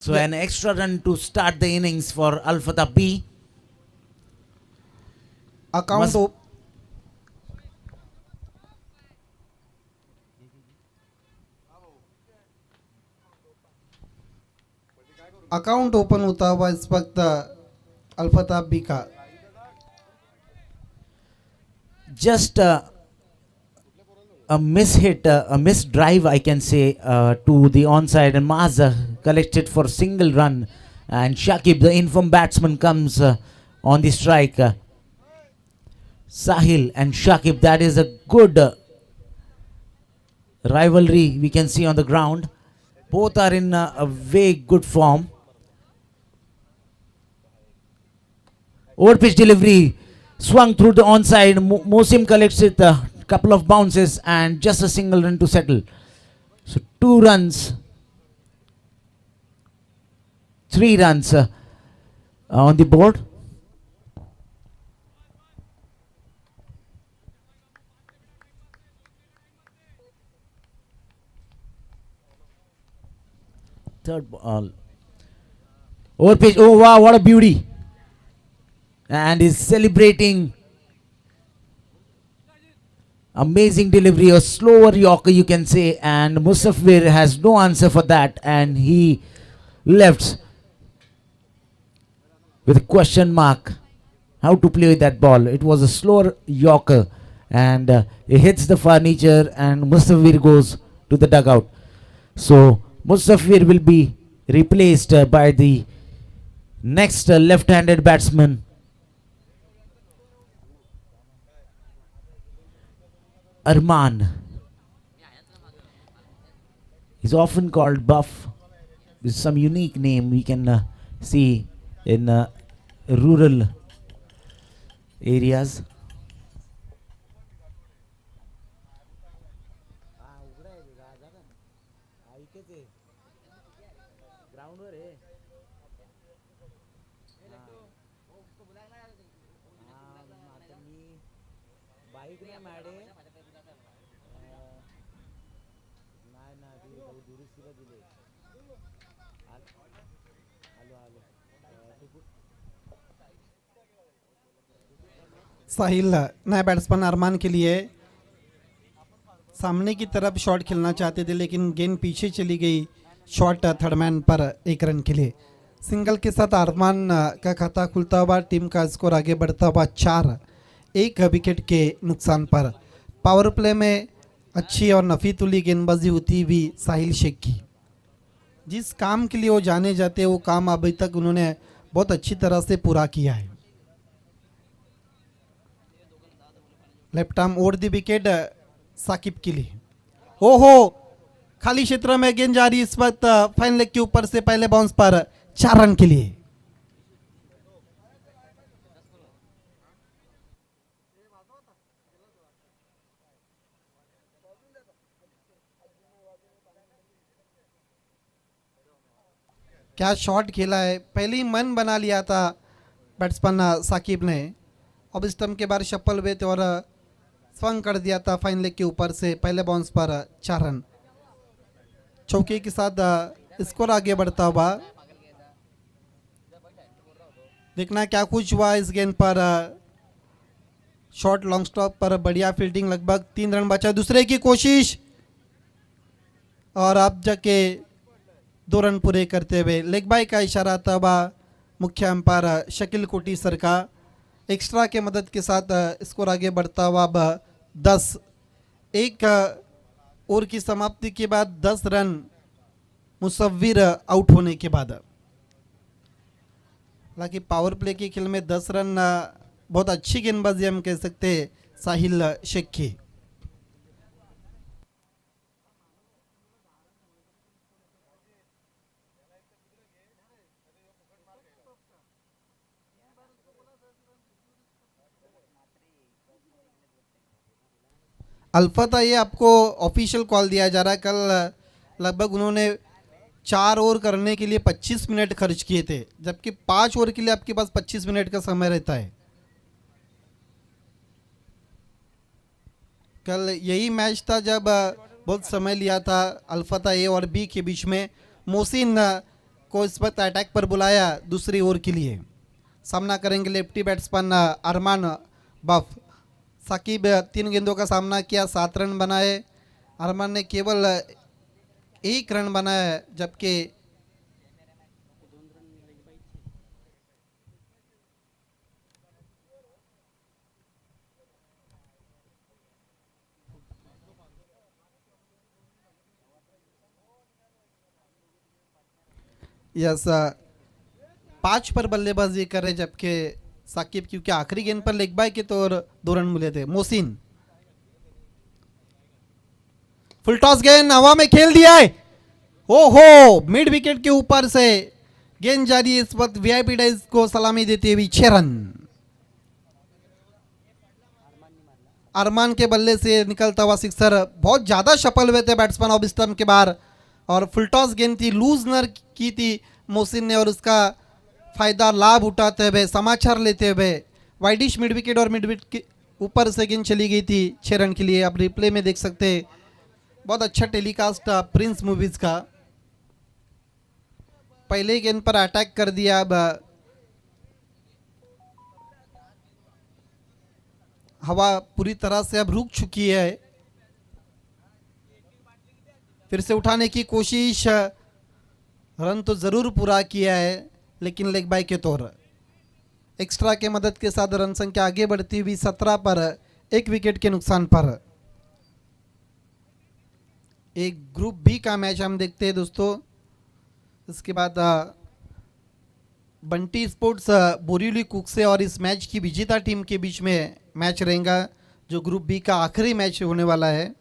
So an extra run to start the innings for Al Fatah B. Account Must- account open होता हुआ इस वक्त अल्फताब बी का just a miss hit, a miss drive, I can say, to the onside, and Maz collected for single run. And Shakib, the informed batsman, comes on the strike. Sahil and Shakib, that is a good rivalry we can see on the ground. Both are in a very good form. Over pitch delivery swung through the onside. Mosim collects it, a couple of bounces, and just a single run to settle. So 2 runs, 3 runs on the board. Third ball. Over pitch. Oh wow, what a beauty! And is celebrating. Amazing delivery, a slower Yorker you can say, and Musafir has no answer for that, and he left with a question mark how to play with that ball. It was a slower Yorker, and it hits the furniture, and Musafir goes to the dugout. So Musafir will be replaced by the next left-handed batsman, Arman. He's often called Buff. With some unique name we can see in rural areas. Sahil नया batsman अरमान के लिए सामने की तरफ shot खेलना चाहते थे, लेकिन गेंद पीछे चली गई। शॉट थर्ड मैन पर 1 रन के लिए। सिंगल के साथ अरमान का खाता खुलता हुआ, टीम का स्कोर आगे बढ़ता हुआ 4, 1 विकेट के नुकसान पर। पावर प्ले में अच्छी और नफ़ी तुली गेंदबाजी होती हुई साहिल शेख की। जिस काम के लिए वो जाने जाते हैं वो काम अभी तक उन्होंने बहुत अच्छी तरह से पूरा किया है। Left arm over the wicket Saqib के लिए। ओहो, खाली क्षेत्र में गेंद जा रही इस वक्त फाइन लेग के ऊपर से पहले बाउंस पर 4 रन के लिए। क्या शॉट खेला है, पहले ही मन बना लिया था बैट्समैन साकिब ने। अब स्टंप के बाद शप्पल हुए थे और स्वंग कर दिया था फाइन लेग के ऊपर से पहले बाउंस पर 4 रन। चौके के साथ स्कोर आगे बढ़ता हुआ। देखना क्या कुछ हुआ इस गेंद पर। शॉट लॉन्ग स्टॉप पर बढ़िया फील्डिंग, लगभग 3 रन बचा। दूसरे की कोशिश और अब जाके 2 रन पूरे करते हुए लेग बाय का इशारा था वह मुख्य अंपायर शकील कोटी सर का। एक्स्ट्रा के मदद के साथ स्कोर आगे बढ़ता हुआ अब 10। 1 ओवर की समाप्ति के बाद 10 रन मुसव्विर आउट होने के बाद। हालांकि पावर प्ले के खेल में 10 रन बहुत अच्छी गेंदबाजी हम कह सकते हैं साहिल शेख की। अल्फता ये आपको ऑफिशियल कॉल दिया जा रहा है। कल लगभग उन्होंने 4 ओवर करने के लिए 25 मिनट खर्च किए थे, जबकि 5 ओवर के लिए आपके पास 25 मिनट का समय रहता है। कल यही मैच था जब बहुत समय लिया था अल्फता ए और बी के बीच में। मोहसिन को इस वक्त अटैक पर बुलाया दूसरी ओवर के लिए। सामना करेंगे लेफ्टी बैट्समैन अरमान बफ। साकिब 3 गेंदों का सामना किया, 7 रन बनाए। अरमान ने केवल 1 रन बनाया, जबकि यस 5 पर बल्लेबाजी कर रहे, जबकि साकिब क्योंकि आखिरी गेंद पर लेग बाय के तौर 2 रन मिले थे। मोहसिन फुल टॉस गेंद हवा में खेल दिया है। ओहो, मिड विकेट के ऊपर से गेंद जारी। इस वक्त वीआईपी डाइज को सलामी देते हुए 6 रन। अरमान के बल्ले से निकलता हुआ सिक्सर। बहुत ज्यादा सफल हुए थे बैट्समैन ऑफ स्टंप के बाहर, और फुल टॉस गेंद थी, लूज नर की थी मोहसिन ने, और उसका फायदा लाभ उठाते हुए, समाचार लेते हुए वाइडिश मिड विकेट और मिड विकेट के ऊपर से गेंद चली गई थी 6 रन के लिए। आप रिप्ले में देख सकते हैं, बहुत अच्छा टेलीकास्ट प्रिंस मूवीज का। पहले गेंद पर अटैक कर दिया। अब हवा पूरी तरह से अब रुक चुकी है। फिर से उठाने की कोशिश, रन तो जरूर पूरा किया है, लेकिन लेग बाय के तौर एक्स्ट्रा के मदद के साथ रन संख्या आगे बढ़ती हुई 17 पर 1 विकेट के नुकसान पर। एक ग्रुप बी का मैच हम देखते हैं दोस्तों। इसके बाद बंटी स्पोर्ट्स बोरीवली कुकसे और इस मैच की विजेता टीम के बीच में मैच रहेगा, जो ग्रुप बी का आखिरी मैच होने वाला है।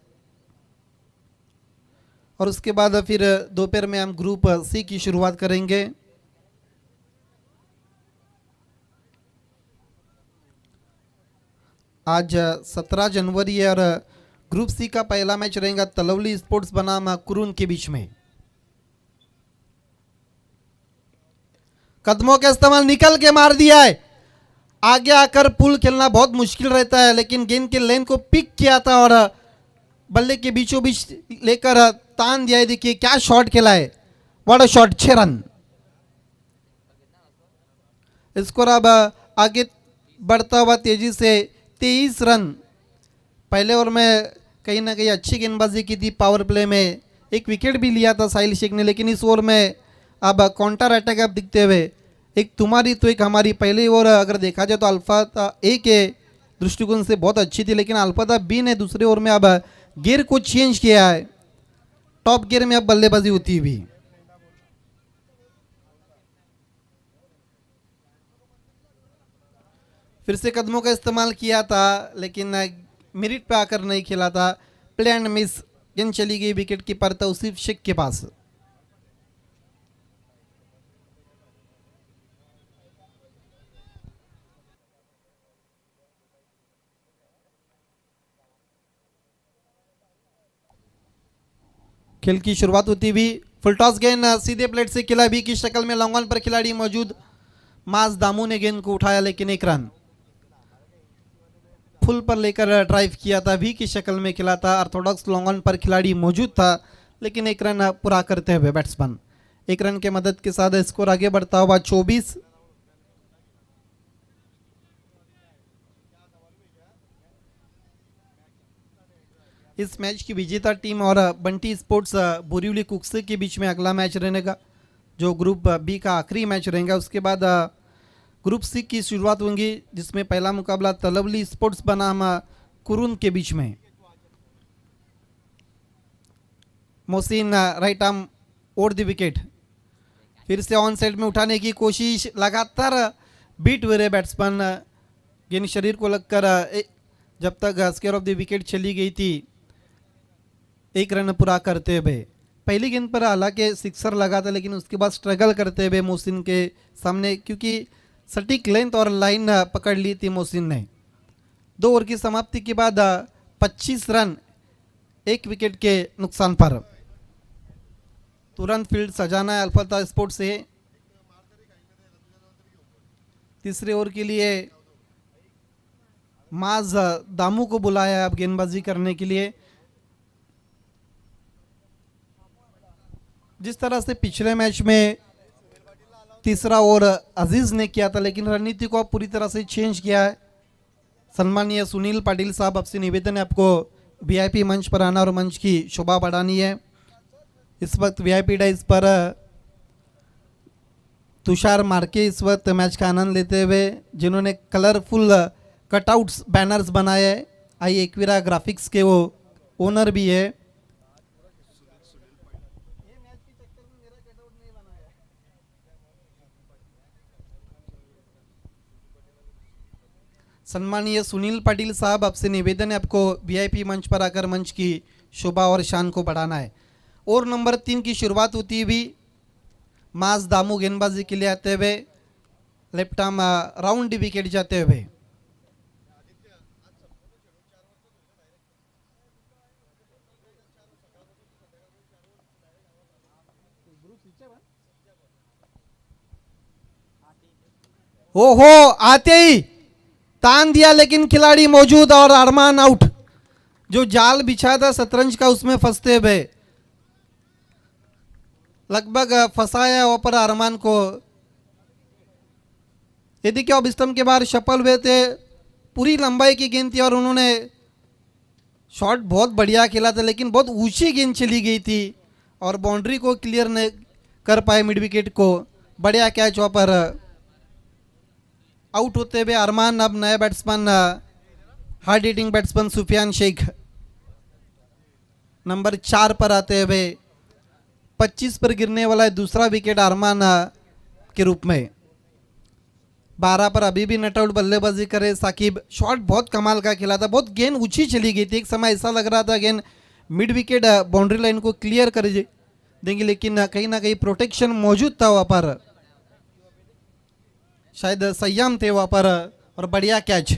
और उसके बाद फिर दोपहर में हम ग्रुप सी की शुरुआत करेंगे। आज 17 जनवरी है और ग्रुप सी का पहला मैच रहेगा तलवली स्पोर्ट्स बनाम कुरून के बीच में। कदमों का इस्तेमाल निकल के मार दिया है। आगे आकर पुल खेलना बहुत मुश्किल रहता है, लेकिन गेंद के लेन को पिक किया था और बल्ले के बीचों बीच लेकर तान दिया है। देखिए क्या शॉट खेला है, what a shot. 6 run. Score अब आगे बढ़ता हुआ तेजी से 23 रन। पहले ओवर में कहीं ना कहीं अच्छी गेंदबाजी की थी, पावर प्ले में 1 विकेट भी लिया था साहिल शेख ने, लेकिन इस ओवर में अब काउंटर अटैक अब दिखते हुए एक तुम्हारी तो एक हमारी। पहले ओवर अगर देखा जाए तो अल्फा ए के दृष्टिकोण से बहुत अच्छी थी, लेकिन अल्फा बी ने दूसरे ओवर में अब गियर को चेंज किया है। टॉप गियर में अब बल्लेबाजी होती हुई। फिर से कदमों का इस्तेमाल किया था, लेकिन मिरिट पे आकर नहीं खेला था। प्ले एंड मिस, गेंद चली गई विकेट कीपर तौसीफ शेख के पास। खेल की शुरुआत होती हुई फुल टॉस गेंद सीधे प्लेट से खिला, भी की शक्ल में लॉन्ग ऑन पर खिलाड़ी मौजूद। माज दामू ने गेंद को उठाया, लेकिन 1 रन। फुल पर लेकर ड्राइव किया था, भी की शक्ल में खिला था। ऑर्थोडॉक्स लॉन्ग ऑन पर खिलाड़ी मौजूद था, लेकिन 1 रन पूरा करते हुए बैट्समैन 1 रन के मदद के साथ स्कोर आगे बढ़ता हुआ 24। इस मैच की विजेता टीम और बंटी स्पोर्ट्स बोरीवली कुकसे के बीच में अगला मैच रहेगा, जो ग्रुप बी का आखिरी मैच रहेगा। उसके बाद ग्रुप सी की शुरुआत होंगी, जिसमें पहला मुकाबला तलवली स्पोर्ट्स बनाम कुरून के बीच में। Mohsin right arm over the wicket. फिर से ऑन साइड में उठाने की कोशिश, लगातार बीट हुए रहे बैट्समैन। गेंद शरीर को लगकर जब तक स्केयर ऑफ द विकेट चली गई थी 1 रन पूरा करते हुए। पहली गेंद पर हालांकि सिक्सर लगा था, लेकिन उसके बाद स्ट्रगल करते हुए मोहसिन के सामने, क्योंकि सटीक लेंथ और लाइन पकड़ ली थी मोहसिन ने। 2 ओवर की समाप्ति के बाद 25 रन 1 विकेट के नुकसान पर। तुरंत फील्ड सजाना है अल्फा स्पोर्ट्स से। तीसरे ओवर के लिए माज दामू को बुलाया है अब गेंदबाजी करने के लिए। जिस तरह से पिछले मैच में तीसरा ओवर अजीज ने किया था, लेकिन रणनीति को पूरी तरह से चेंज किया है। सम्मानीय सुनील पाटिल साहब, आपसे निवेदन है आपको वीआईपी मंच पर आना और मंच की शोभा बढ़ानी है। इस वक्त वीआईपी डाइस पर तुषार मार्के इस वक्त मैच का आनंद लेते हुए, जिन्होंने कलरफुल कटआउट्स बैनर्स बनाए हैं। आई एक्विरा ग्राफिक्स के वो ओनर भी है। सम्मानीय सुनील पाटिल साहब, आपसे निवेदन है आपको वीआईपी मंच पर आकर मंच की शोभा और शान को बढ़ाना है। और नंबर 3 की शुरुआत होती हुई मास दामू गेंदबाजी के लिए आते हुए लेफ्ट आर्म राउंड विकेट जाते हुए। ओहो, आते ही तान दिया, लेकिन खिलाड़ी मौजूद और अरमान आउट। जो जाल बिछा था शतरंज का उसमें फंसते हुए लगभग फंसाया वहां पर अरमान को। यदि क्या अब स्टंप के बाहर सफल हुए थे, पूरी लंबाई की गेंद थी और उन्होंने शॉट बहुत बढ़िया खेला था, लेकिन बहुत ऊंची गेंद चली गई थी और बाउंड्री को क्लियर नहीं कर पाए मिड विकेट को। बढ़िया कैच वहां पर। आउट होते हुए अरमान, अब नया batsman hard hitting batsman Sufiyan Shaikh number 4 पर आते हुए 25 पर गिरने वाला है दूसरा विकेट अरमान के रूप में। 12 पर अभी भी नट आउट बल्लेबाजी करे साकिब। शॉट बहुत कमाल का खेला था, बहुत गेंद ऊंची चली गई थी। एक समय ऐसा लग रहा था गेंद मिड विकेट बाउंड्री लाइन को क्लियर कर देंगे, लेकिन कहीं ना कहीं प्रोटेक्शन मौजूद था वहां पर। शायद सयाम थे वहां पर और बढ़िया कैच।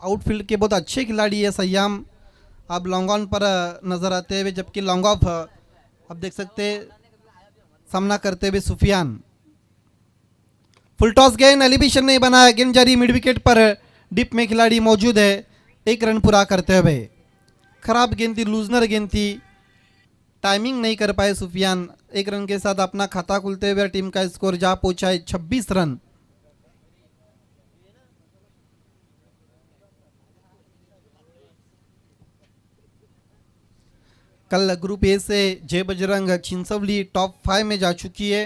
आउटफील्ड के बहुत अच्छे खिलाड़ी है सयाम। अब लॉन्ग ऑन पर नजर आते हुए, जबकि लॉन्ग ऑफ अब देख सकते सामना करते हुए सुफियान। फुल टॉस गेंद, एलिवेशन नहीं बनाया, गेंद जारी मिड विकेट पर। डिप में खिलाड़ी मौजूद है, 1 रन पूरा करते हुए। खराब गेंद थी, लूजनर गेंद थी, टाइमिंग नहीं कर पाए सुफियान। 1 रन के साथ अपना खाता खुलते हुए टीम का स्कोर जा पहुंचा है 26 रन। कल ग्रुप ए से जय बजरंग चिंचवली टॉप 5 में जा चुकी है।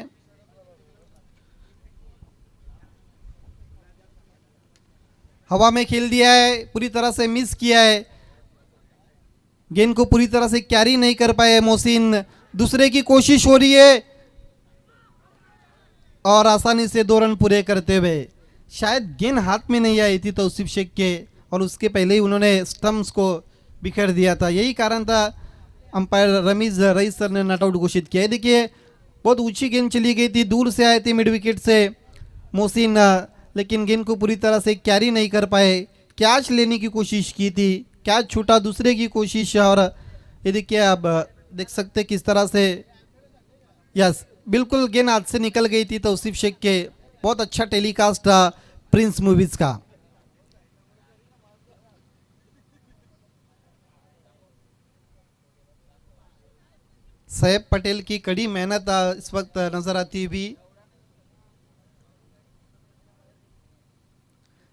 हवा में खेल दिया है, पूरी तरह से मिस किया है, गेंद को पूरी तरह से कैरी नहीं कर पाए मोहसिन। दूसरे की कोशिश हो रही है और आसानी से 2 रन पूरे करते हुए। शायद गेंद हाथ में नहीं आई थी तौसीफ शेख के, और उसके पहले ही उन्होंने स्टंप्स को बिखेर दिया था। यही कारण था अंपायर रमीज रईस सर ने नॉट आउट घोषित किया है। देखिए बहुत ऊंची गेंद चली गई थी, दूर से आए थे मिड विकेट से मोहसिन, लेकिन गेंद को पूरी तरह से कैरी नहीं कर पाए। कैच लेने की कोशिश की थी, कैच छूटा, दूसरे की कोशिश। और ये देखिए अब देख सकते किस तरह से, यस बिल्कुल गेंद हाथ से निकल गई थी तौसीफ शेख के। बहुत अच्छा टेलीकास्ट था प्रिंस मूवीज का। सैयद पटेल की कड़ी मेहनत इस वक्त नजर आती हुई।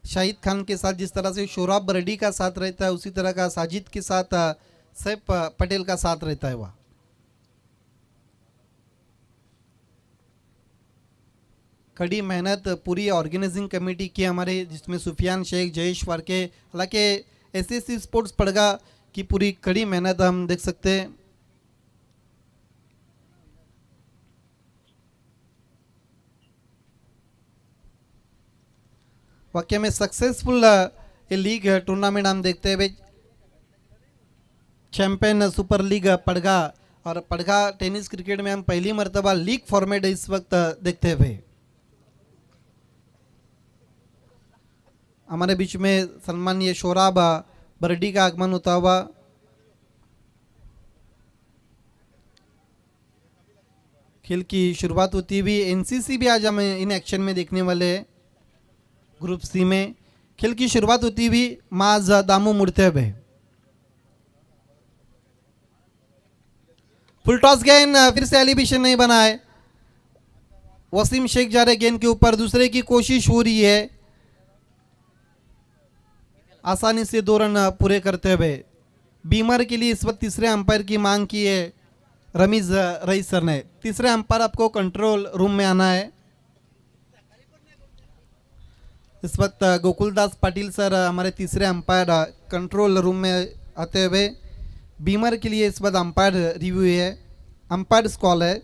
शाहिद खान के साथ जिस तरह से शोराब बरडी का साथ रहता है, उसी तरह का साजिद के साथ सैयद पटेल का साथ रहता है। वह कड़ी मेहनत पूरी ऑर्गेनाइजिंग कमेटी की हमारे, जिसमें सुफियान शेख, जयेश वारके, हालांकि एसएससी स्पोर्ट्स पड़गा की पूरी कड़ी मेहनत हम देख सकते हैं। वाकई में सक्सेसफुल ये लीग टूर्नामेंट हम देखते हुए। चैंपियन सुपर लीग पड़गा, और पड़गा टेनिस क्रिकेट में हम पहली मर्तबा लीग फॉर्मेट इस वक्त देखते हुए। हमारे बीच में सम्मानीय शोराब बरडी का आगमन होता हुआ। खेल की शुरुआत होती हुई। एनसीसी भी आज हम इन एक्शन में देखने वाले हैं। ग्रुप सी में खेल की शुरुआत होती हुई माज दामू मुड़ते हुए। फुल टॉस गेंद, फिर से एलिवेशन नहीं बना है। वसीम शेख जा रहे गेंद के ऊपर, दूसरे की कोशिश हो रही है, आसानी से 2 रन पूरे करते हुए। बीमर के लिए इस वक्त तीसरे अंपायर की मांग की है रमीज रईस सर ने। तीसरे अंपायर आपको कंट्रोल रूम में आना है। इस वक्त गोकुलदास पाटिल सर हमारे तीसरे अंपायर कंट्रोल रूम में आते हुए। बीमर के लिए इस वक्त अंपायर रिव्यू है, अंपायर कॉल है।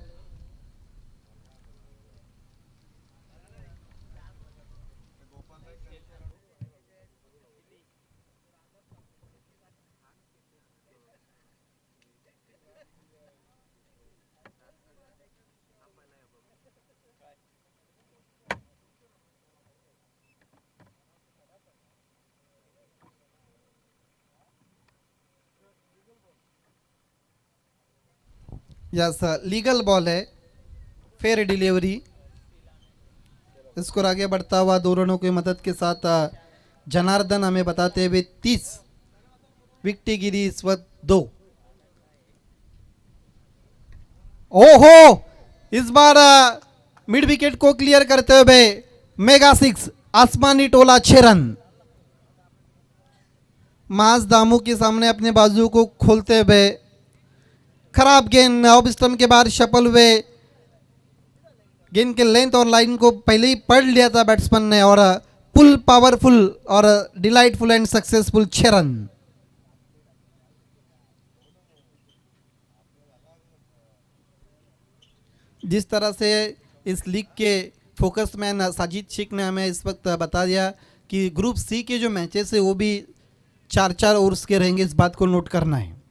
यस, लीगल बॉल है, फेयर डिलीवरी। स्कोर आगे बढ़ता हुआ 2 रनों की मदद के साथ जनार्दन हमें बताते हुए 30, विकेट गिरी इस वक्त 2। ओहो, इस बार मिड विकेट को क्लियर करते हुए मेगा 6, आसमानी टोला 6 रन। मास दामू के सामने अपने बाजू को खोलते हुए खराब गेंद, ऑफ स्टंप के बाहर शफल हुए गेंद के लेंथ और लाइन को पहले ही पढ़ लिया था बैट्समैन ने, और फुल पावरफुल और डिलाइटफुल एंड सक्सेसफुल 6 रन। जिस तरह से इस लीग के फोकस मैन साजिद शेख ने हमें इस वक्त बता दिया कि ग्रुप सी के जो मैचेस है वो भी 4-4 ओवर्स के रहेंगे, इस बात को नोट करना है।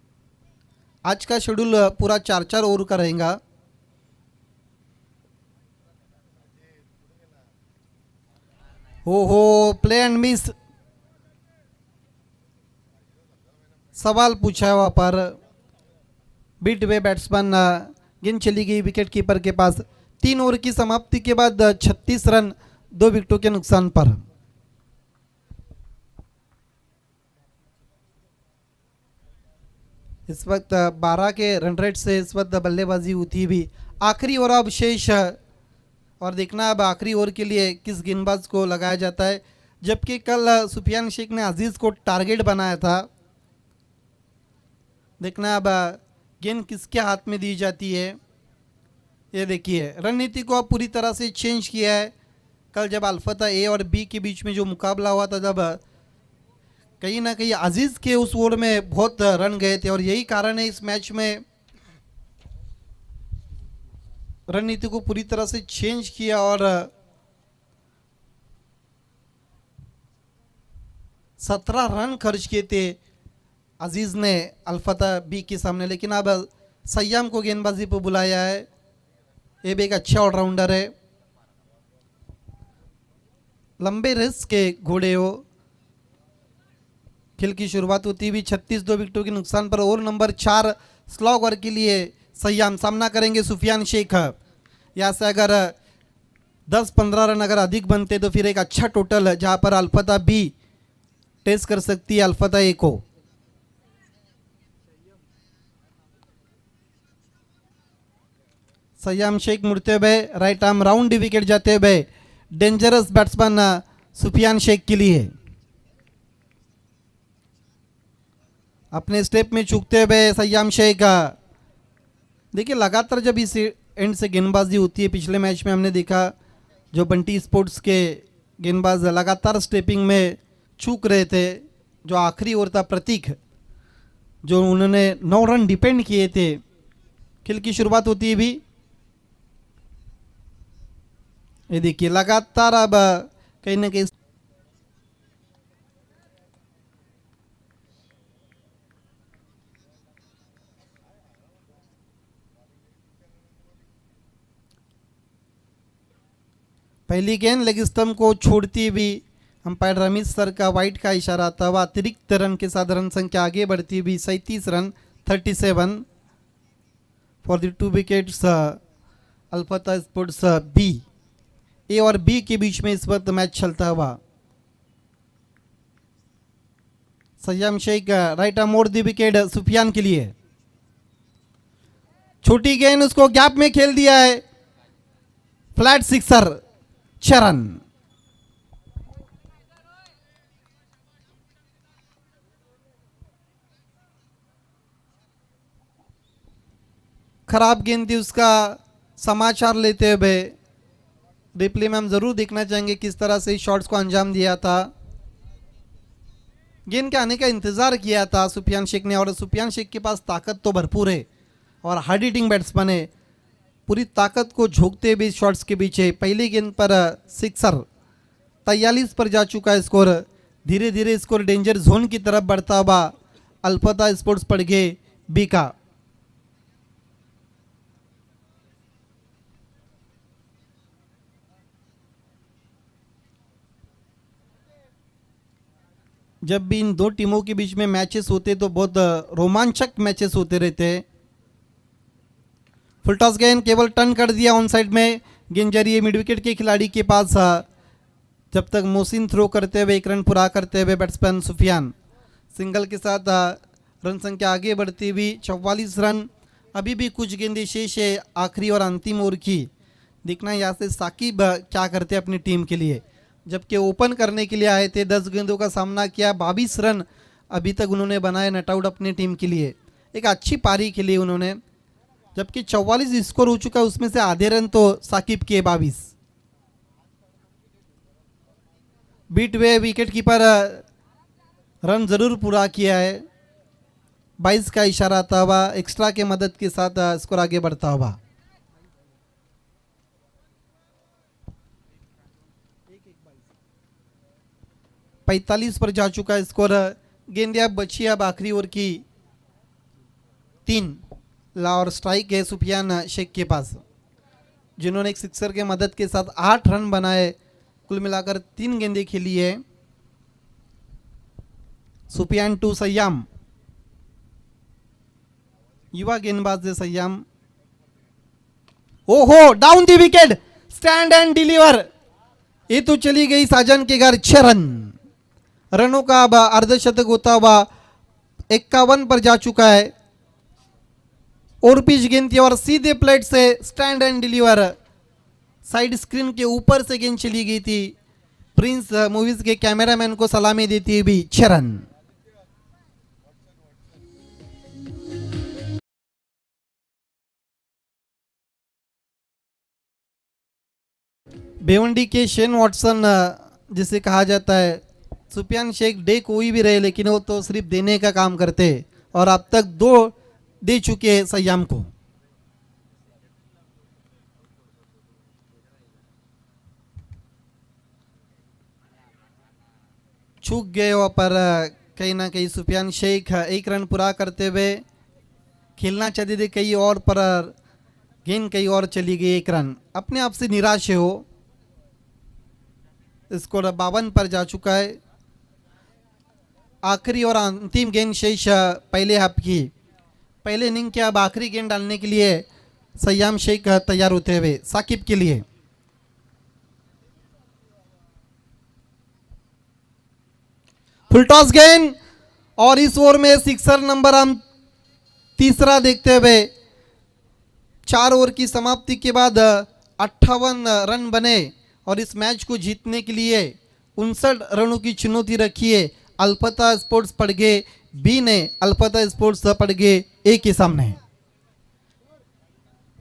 आज का शेड्यूल पूरा 4-4 ओवर का रहेगा। हो प्ले एंड मिस, सवाल पूछा है वहाँ पर। बीट वे बैट्समैन, गेंद चली गई विकेट कीपर के पास। 3 ओवर की समाप्ति के बाद 36 रन 2 विकेटों के नुकसान पर। इस वक्त 12 के रन रेट से इस वक्त बल्लेबाजी होती भी। आखिरी ओवर अब शेष, और देखना अब आखिरी ओवर के लिए किस गेंदबाज को लगाया जाता है। जबकि कल सुफियान शेख ने अजीज को टारगेट बनाया था, देखना अब गेंद किसके हाथ में दी जाती है। ये देखिए, रणनीति को अब पूरी तरह से चेंज किया है। कल जब अल्फता ए और बी के बीच में जो मुकाबला हुआ था, जब कहीं ना कहीं अजीज के उस ओवर में बहुत रन गए थे, और यही कारण है इस मैच में रणनीति को पूरी तरह से चेंज किया और 17 रन खर्च किए थे अजीज ने अल्फता बी के सामने। लेकिन अब सयाम को गेंदबाजी पर बुलाया है। ये भी एक अच्छा ऑलराउंडर है, लंबे रेस के घोड़े हो। खेल की शुरुआत होती हुई 36 2 विकेटों के नुकसान पर। ओवर नंबर 4 स्लॉग ओवर के लिए सयाम सामना करेंगे सुफियान शेख। यहाँ से अगर 10-15 रन अगर अधिक बनते तो फिर एक अच्छा टोटल है, जहाँ पर अल्फता बी टेस्ट कर सकती है अल्फता ए को। सयाम शेख मुड़ते हुए राइट आर्म राउंड विकेट जाते हुए डेंजरस बैट्समैन सुफियान शेख के लिए अपने स्टेप में चूकते हुए सयाम शेख। देखिए, लगातार जब इस एंड से गेंदबाजी होती है, पिछले मैच में हमने देखा जो बंटी स्पोर्ट्स के गेंदबाज लगातार स्टेपिंग में चूक रहे थे। जो आखिरी ओवर था प्रतीक, जो उन्होंने 9 रन डिपेंड किए थे। खेल की शुरुआत होती है भी, ये देखिए लगातार अब कहीं ना कहीं पहली गेंद लेग स्टंप को छोड़ती हुई अंपायर रमेश सर का वाइड का इशारा था। वह अतिरिक्त रन के साथ रन संख्या आगे बढ़ती हुई 37 रन 37 फॉर द 2 विकेट्स अल्फता स्पोर्ट्स बी। ए और बी के बीच में इस वक्त मैच चलता हुआ। सयाम शेख राइट आर्म मोड़ दी विकेट सुफियान के लिए। छोटी गेंद उसको गैप में खेल दिया है, फ्लैट सिक्सर, 6 रन। खराब गेंद थी, उसका समाचार लेते हुए रिप्ले में हम जरूर देखना चाहेंगे किस तरह से शॉट्स को अंजाम दिया था। गेंद के आने का इंतजार किया था सुफियान शेख ने, और सुफियान शेख के पास ताकत तो भरपूर है और हार्ड हिटिंग बैट्समैन है। पूरी ताकत को झोंकते हुए शॉट्स के पीछे पहली गेंद पर सिक्सर, 43 पर जा चुका है स्कोर। धीरे धीरे स्कोर डेंजर जोन की तरफ बढ़ता हुआ अल्फता स्पोर्ट्स पड़ गए बीका। जब भी इन दो टीमों के बीच में मैचेस होते तो बहुत रोमांचक मैचेस होते रहते हैं। फुल टॉस गेंद केवल टर्न कर दिया ऑन साइड में, गेंद जा रही है मिड विकेट के खिलाड़ी के पास। जब तक मोहसिन थ्रो करते हुए 1 रन पूरा करते हुए बैट्समैन सुफियान सिंगल के साथ रन संख्या आगे बढ़ती हुई 44 रन। अभी भी कुछ गेंदें शेष है आखिरी और अंतिम ओवर की। देखना यहाँ से साकिब क्या करते हैं अपनी टीम के लिए, जबकि ओपन करने के लिए आए थे। 10 गेंदों का सामना किया, 22 रन अभी तक उन्होंने बनाए नट आउट अपनी टीम के लिए। एक अच्छी पारी खेली उन्होंने, जबकि 44 स्कोर हो चुका है, उसमें से आधे रन तो साकिब के 22। बीट वे विकेट कीपर रन जरूर पूरा किया है, 22 का इशारा आता हुआ एक्स्ट्रा के मदद के साथ स्कोर आगे बढ़ता हुआ। पैंतालीस पर जा चुका है स्कोर। गेंद अब बची अब आखिरी ओवर की 3 ला और स्ट्राइक है सुफियान शेख के पास, जिन्होंने एक सिक्सर के मदद के साथ 8 रन बनाए। कुल मिलाकर 3 गेंदें खेली है। सुफियान टू सयाम, युवा गेंदबाज है सयाम। ओहो, down the wicket, stand and deliver. ये तो चली गई साजन के घर, 6 रन। रनों का अब अर्धशतक होता हुआ 51 पर जा चुका है। और पिच गेंद थी और सीधे प्लेट से stand and deliver, side screen के ऊपर से गेंद चली गई थी। प्रिंस मूवीज के कैमरामैन को सलामी देती हुई 6 रन। भिवंडी के शेन वॉटसन जिसे कहा जाता है, सुफियान शेख डे कोई भी रहे लेकिन वो तो सिर्फ देने का काम करते, और अब तक 2 दे चुके हैं सयाम को। चूक गए हो पर कहीं ना कहीं सुफियान शेख 1 रन पूरा करते हुए खेलना चाहते थे कहीं और, पर गेंद कहीं और चली गई। 1 रन, अपने आप से निराश हो। स्कोर 52 पर जा चुका है। आखिरी और अंतिम गेंद शेष पहले हाफ की। पहले इनिंग के अब आखिरी गेंद डालने के लिए सयाम शेख तैयार होते हुए साकिब के लिए। फुल टॉस गेंद और इस ओवर में सिक्सर नंबर हम तीसरा देखते हुए 4 ओवर की समाप्ति के बाद 58 रन बने और इस मैच को जीतने के लिए 59 रनों की चुनौती रखी है। अल्फता स्पोर्ट्स पड़ गए बी ने, अल्फता स्पोर्ट्स पड़ गए ए के सामने।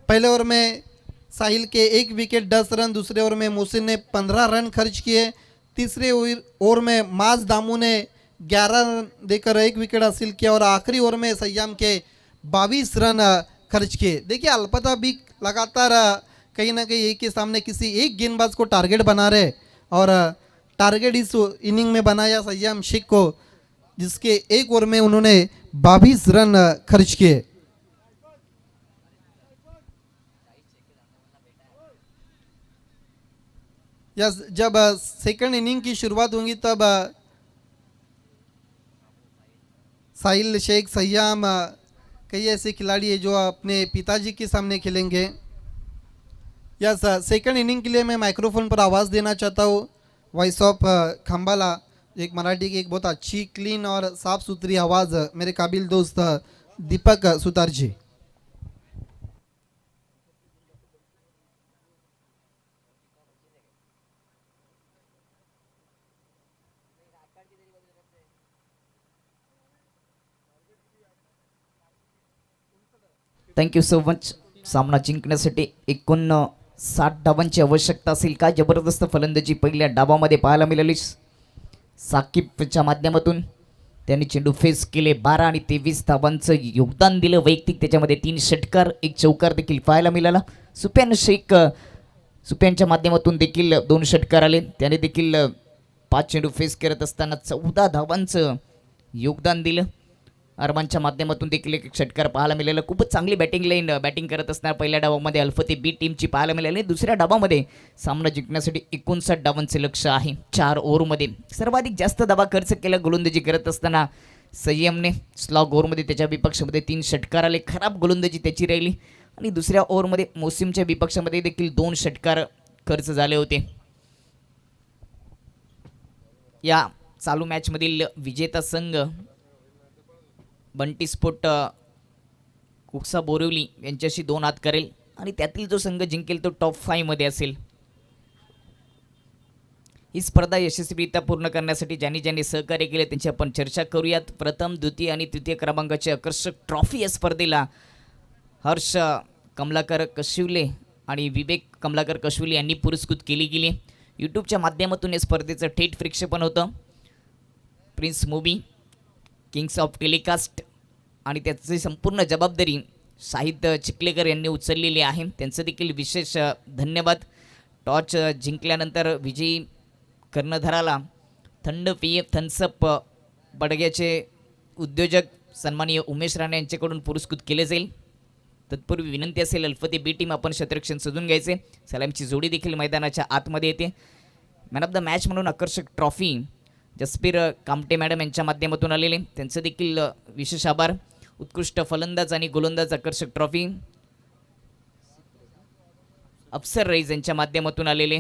पहले ओवर में साहिल के 1 विकेट 10 रन, दूसरे ओवर में मोहसिन ने 15 रन खर्च किए, तीसरे ओवर में माज दामू ने 11 रन देकर 1 विकेट हासिल किया और आखिरी ओवर में सयाम के 22 रन खर्च किए। देखिए अल्फता भी लगातार कहीं ना कहीं एक के सामने किसी एक गेंदबाज को टारगेट बना रहे, और टारगेट इस इनिंग में बनाया सयाम शेख को, जिसके 1 ओवर में उन्होंने 22 रन खर्च किए। जब सेकंड इनिंग की शुरुआत होगी तब साहिल शेख, सयाम, कई ऐसे खिलाड़ी है जो अपने पिताजी के सामने खेलेंगे। यस, सेकंड इनिंग के लिए मैं माइक्रोफोन पर आवाज़ देना चाहता हूँ वॉइस ऑफ खंबाला, एक मराठी की एक बहुत अच्छी क्लीन और साफ़ सुथरी आवाज़, मेरे काबिल दोस्त Deepak Sutar ji. Thank you so much. सामना जिंकण्यासाठी 59 धावांची आवश्यकता असेल. काय जबरदस्त फलंदाजी पहिल्या डावामध्ये पाहायला मिळाली. साकिबच्या माध्यमातून त्यांनी चेंडू फेस केले. 12 आणि 23 धावांचं योगदान दिलं वैयक्तिक. त्याच्यामध्ये 3 षटकार 1 चौकार देखील पाहायला मिळाला. सुप्यानच्या माध्यमातून देखील 2 षटकार आले. त्याने देखील 5 चेंडू फेस करत असताना 14 धावांचं योगदान दिलं. अरमानच्या माध्यमातून देखील 1 षटकार पाहायला मिळालं. खूपच चांगली बॅटिंग करत असताना पहिल्या डावामध्ये अल्फते बी टीमची पाहायला मिळाली. दुसऱ्या डावामध्ये सामना जिंकण्यासाठी 59 डावांचे लक्ष आहे. 4 ओव्हरमध्ये सर्वाधिक जास्त धावा खर्च केला गोलंदाजी करत असताना संयमने. स्लॉग ओव्हरमध्ये त्याच्या विपक्षामध्ये 3 षटकार आले. खराब गोलंदाजी त्याची राहिली. आणि दुसऱ्या ओव्हरमध्ये मोसिमच्या विपक्षामध्ये देखील 2 षटकार खर्च झाले होते. या चालू मॅचमधील विजेता संघ बंटी स्पोर्ट कुक्सा बोरिवली यांच्याशी 2 हात करेल आणि त्यातील जो संघ जिंकेल तो टॉप 5 मध्ये असेल. ही स्पर्धा यशस्वीरित्या पूर्ण करण्यासाठी ज्यांनी सहकार्य केले त्यांची आपण चर्चा करूयात. प्रथम, द्वितीय आणि तृतीय क्रमांकाची आकर्षक ट्रॉफी या स्पर्धेला हर्ष कमलाकर कशिवले आणि विवेक कमलाकर कशिवले यांनी पुरस्कृत केली गेली. यूट्यूबच्या माध्यमातून या स्पर्धेचं थेट प्रक्षेपण होतं. Prince movie Kings of telecast आणि त्याची संपूर्ण जबाबदारी शाहिद चिखलेकर यांनी उचललेली आहे. त्यांचं देखील विशेष धन्यवाद. टॉस जिंकल्यानंतर विजयी कर्णधाराला थंड पेय थन्सअप बडग्याचे उद्योजक सन्माननीय उमेश राणे यांच्याकडून पुरस्कृत केले जाईल. तत्पूर्वी विनंती असेल अल्फते बी टीम आपण क्षेत्ररक्षण सजून घ्यायचे. सलामची जोडी देखील मैदानाच्या आतमध्ये येते. मॅन ऑफ द मॅच म्हणून आकर्षक ट्रॉफी जसबीर कामटे मॅडम यांच्या माध्यमातून आलेले त्यांचं देखील विशेष आभार. उत्कृष्ट फलंदाज आणि गोलंदाज आकर्षक ट्रॉफी अफसर रईस यांच्या माध्यमातून आलेले.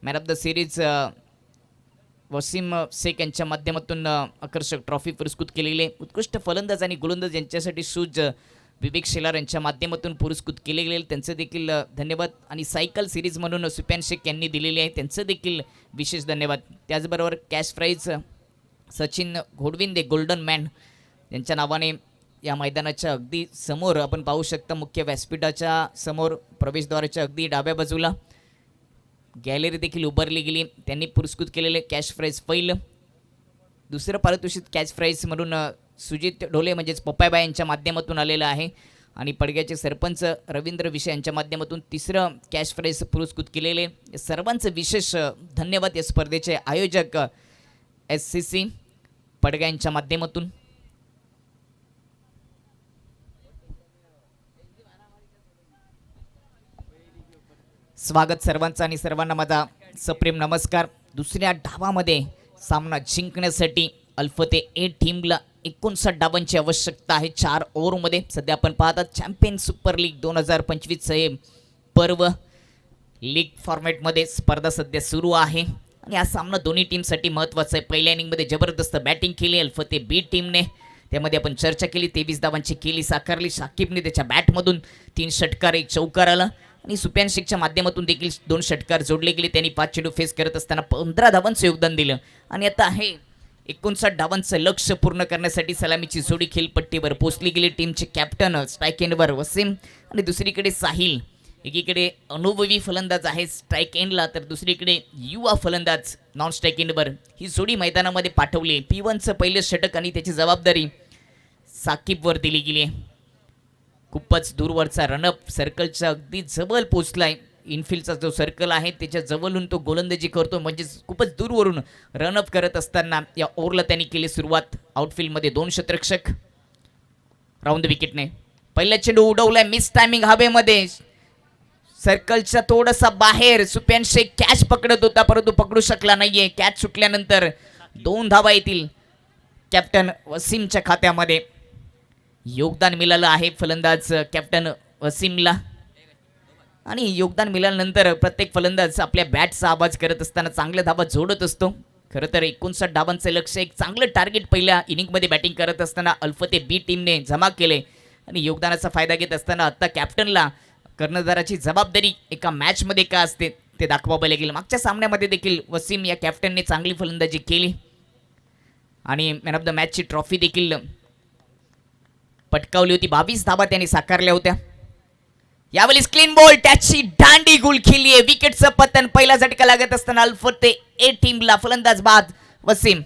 Man of the series Wasim Shaikh यांच्या माध्यमातून आकर्षक ट्रॉफी पुरस्कृत केलेले. उत्कृष्ट फलंदाज आणि गोलंदाज यांच्यासाठी शूज विवेक शेलार यांच्या माध्यमातून पुरस्कृत केले गेले त्यांचे देखील धन्यवाद. आणि सायकल सिरीज म्हणून सुप्यान शेख यांनी दिलेली आहे त्यांचं देखील विशेष धन्यवाद. त्याचबरोबर cash prize Sachin Ghodvinde golden man यांच्या नावाने या मैदानाच्या अगदी समोर आपण पाहू शकता. मुख्य व्यासपीठाच्या समोर प्रवेशद्वाराच्या अगदी डाव्या बाजूला गॅलरी देखील उभारली गेली. त्यांनी पुरस्कृत केलेले कॅश प्राईज पहिलं. दुसरं पारितोषिक कॅश प्राईज म्हणून सुजित ढोले म्हणजेच पप्पायबाई यांच्या माध्यमातून आलेलं आहे. आणि पडग्याचे सरपंच रवींद्र विषय यांच्या माध्यमातून तिसरं कॅश प्राईज पुरस्कृत केलेले. सर्वांचं विशेष धन्यवाद. या स्पर्धेचे आयोजक SCC पडगा यांच्या माध्यमातून. स्वागत सर्वांचं आणि सर्वांना माझा सप्रेम नमस्कार. दुसऱ्या डावामध्ये सामना जिंकण्यासाठी अल्फते ए टीमला 59 डावांची आवश्यकता आहे 4 ओव्हरमध्ये. सध्या आपण पाहतात चॅम्पियन सुपर लीग 2025 हे पर्व लीग फॉर्मॅटमध्ये स्पर्धा सध्या सुरू आहे आणि हा सामना दोन्ही टीमसाठी महत्त्वाचा आहे. पहिल्या इनिंगमध्ये जबरदस्त बॅटिंग केली अल्फते बी टीमने. त्यामध्ये आपण चर्चा केली 23 धावांची केली साकारली. शाकिबने त्याच्या बॅटमधून 3 षटकार 1 चौकार आला आणि सुप्यान शेखच्या माध्यमातून देखील 2 षटकार जोडले गेले. त्यांनी 5 चेंडू फेस करत असताना 15 धावांचं योगदान दिलं. आणि आता आहे 59 धावांचं लक्ष पूर्ण करण्यासाठी सलामीची जोडी खेळपट्टीवर पोचली गेली. टीमचे कॅप्टन स्ट्राईक एंडवर वसीम आणि दुसरीकडे साहिल. एकीकडे अनुभवी फलंदाज आहे स्ट्राईक एंडला तर दुसरीकडे युवा फलंदाज नॉन स्ट्राईक एंडवर. ही जोडी मैदानामध्ये पाठवली. P1चं पहिलं षटक आणि त्याची जबाबदारी साकिबवर दिली गेली. खूपच दूरवरचा रनअप सर्कलच्या अगदी जवळ पोचलाय. इनफिल्डचा जो सर्कल आहे त्याच्या जवळून तो गोलंदाजी करतो म्हणजेच खूपच दूरवरून रनअप करत असताना या ओव्हरला त्यांनी केली सुरुवात. आउटफील्डमध्ये 2 क्षेत्ररक्षक राऊंड विकेटने. पहिला चेंडू उडवलाय मिस टायमिंग हवेमध्ये सर्कलच्या थोडासा बाहेर. सुप्यान शेख कॅच पकडत होता परंतु पकडू शकला नाहीये. कॅच सुटल्यानंतर 2 धावा येतील कॅप्टन वसीमच्या खात्यामध्ये. योगदान मिळालं आहे फलंदाज कॅप्टन वसीमला आणि योगदान मिळाल्यानंतर प्रत्येक फलंदाज आपल्या बॅटचा आवाज करत असताना चांगल्या धावा जोडत असतो. खरं तर 59 धावांचं लक्ष एक चांगलं टार्गेट पहिल्या इनिंगमध्ये बॅटिंग करत असताना अल्फते बी टीमने जमा केले आणि योगदानाचा फायदा घेत असताना आता कॅप्टनला कर्णधाराची जबाबदारी एका मॅचमध्ये का असते ते दाखवावं लागेल. मागच्या सामन्यामध्ये देखील वसीम या कॅप्टनने चांगली फलंदाजी केली आणि मॅन ऑफ द मॅचची ट्रॉफी देखील पटकावली होती. 22 धाबा त्यांनी साकारल्या होत्या. यावेळेस क्लीन बॉल, त्याची दांडी गुल खेळली आहे. विकेटचं पतन. पहिला झटका लागत असताना अल्फते ए टीमला फलंदाज बाद वसीम.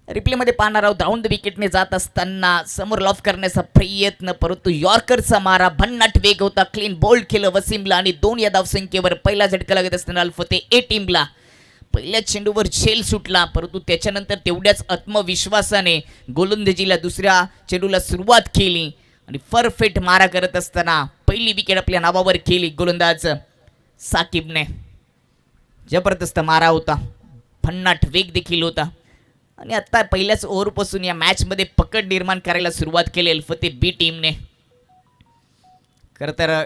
रिप्ले मध्ये पाहणार आहोत. राऊंड विकेटने जात असताना समोर लॉफ करण्याचा प्रयत्न, परंतु यॉर्करचा मारा भन्नाट वेग होता. क्लीन बॉल केलं वसीमला आणि 2 या धावसंख्येवर पहिला झटका लागत असताना अल्फते ए टीमला पहिल्या चेंडूवर झेल सुटला, परंतु त्याच्यानंतर तेवढ्याच आत्मविश्वासाने गोलंदाजीला दुसऱ्या चेंडूला सुरुवात केली आणि परफेक्ट मारा करत असताना पहिली विकेट आपल्या नावावर केली गोलंदाज साकिबने. जबरदस्त मारा होता, भन्नाट वेग देखील होता आणि आता पहिल्याच ओव्हरपासून या मॅचमध्ये पकड निर्माण करायला सुरुवात केली अल्फते बी टीमने. खरं तर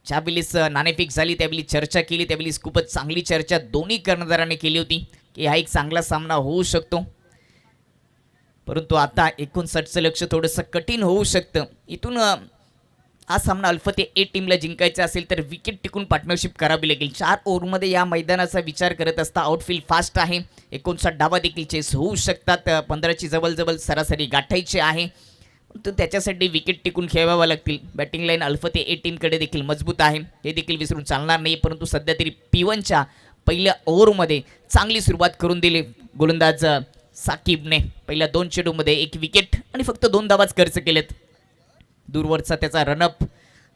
ज्यावेळेस नाणेफेक झाली त्यावेळी चर्चा केली, त्यावेळी खूपच चांगली चर्चा दोन्ही कर्णधारांनी केली होती की हा एक चांगला सामना होऊ शकतो, परंतु आता 59चं लक्ष थोडंसं कठीण होऊ शकतं. इथून हा सामना अल्फते ए टीमला जिंकायचा असेल तर विकेट टिकून पार्टनरशिप करावी लागेल. 4 ओव्हरमध्ये या मैदानाचा विचार करत असता आउटफील्ड फास्ट आहे. 59 डावा देखील चेस होऊ शकतात. 15ची जवळजवळ सरासरी गाठायची आहे, तर त्याच्यासाठी विकेट टिकून खेळवावं लागतील. बॅटिंग लाईन अल्फते ए टीमकडे देखील मजबूत आहे, हे देखील विसरून चालणार नाही. परंतु सध्या तरी P1च्या पहिल्या ओव्हरमध्ये चांगली सुरुवात करून दिली गोलंदाज साकिबने. पहिल्या 2 चेंडूमध्ये 1 विकेट आणि फक्त 2 धावाच खर्च केलेत. दूरवरचा त्याचा रनअप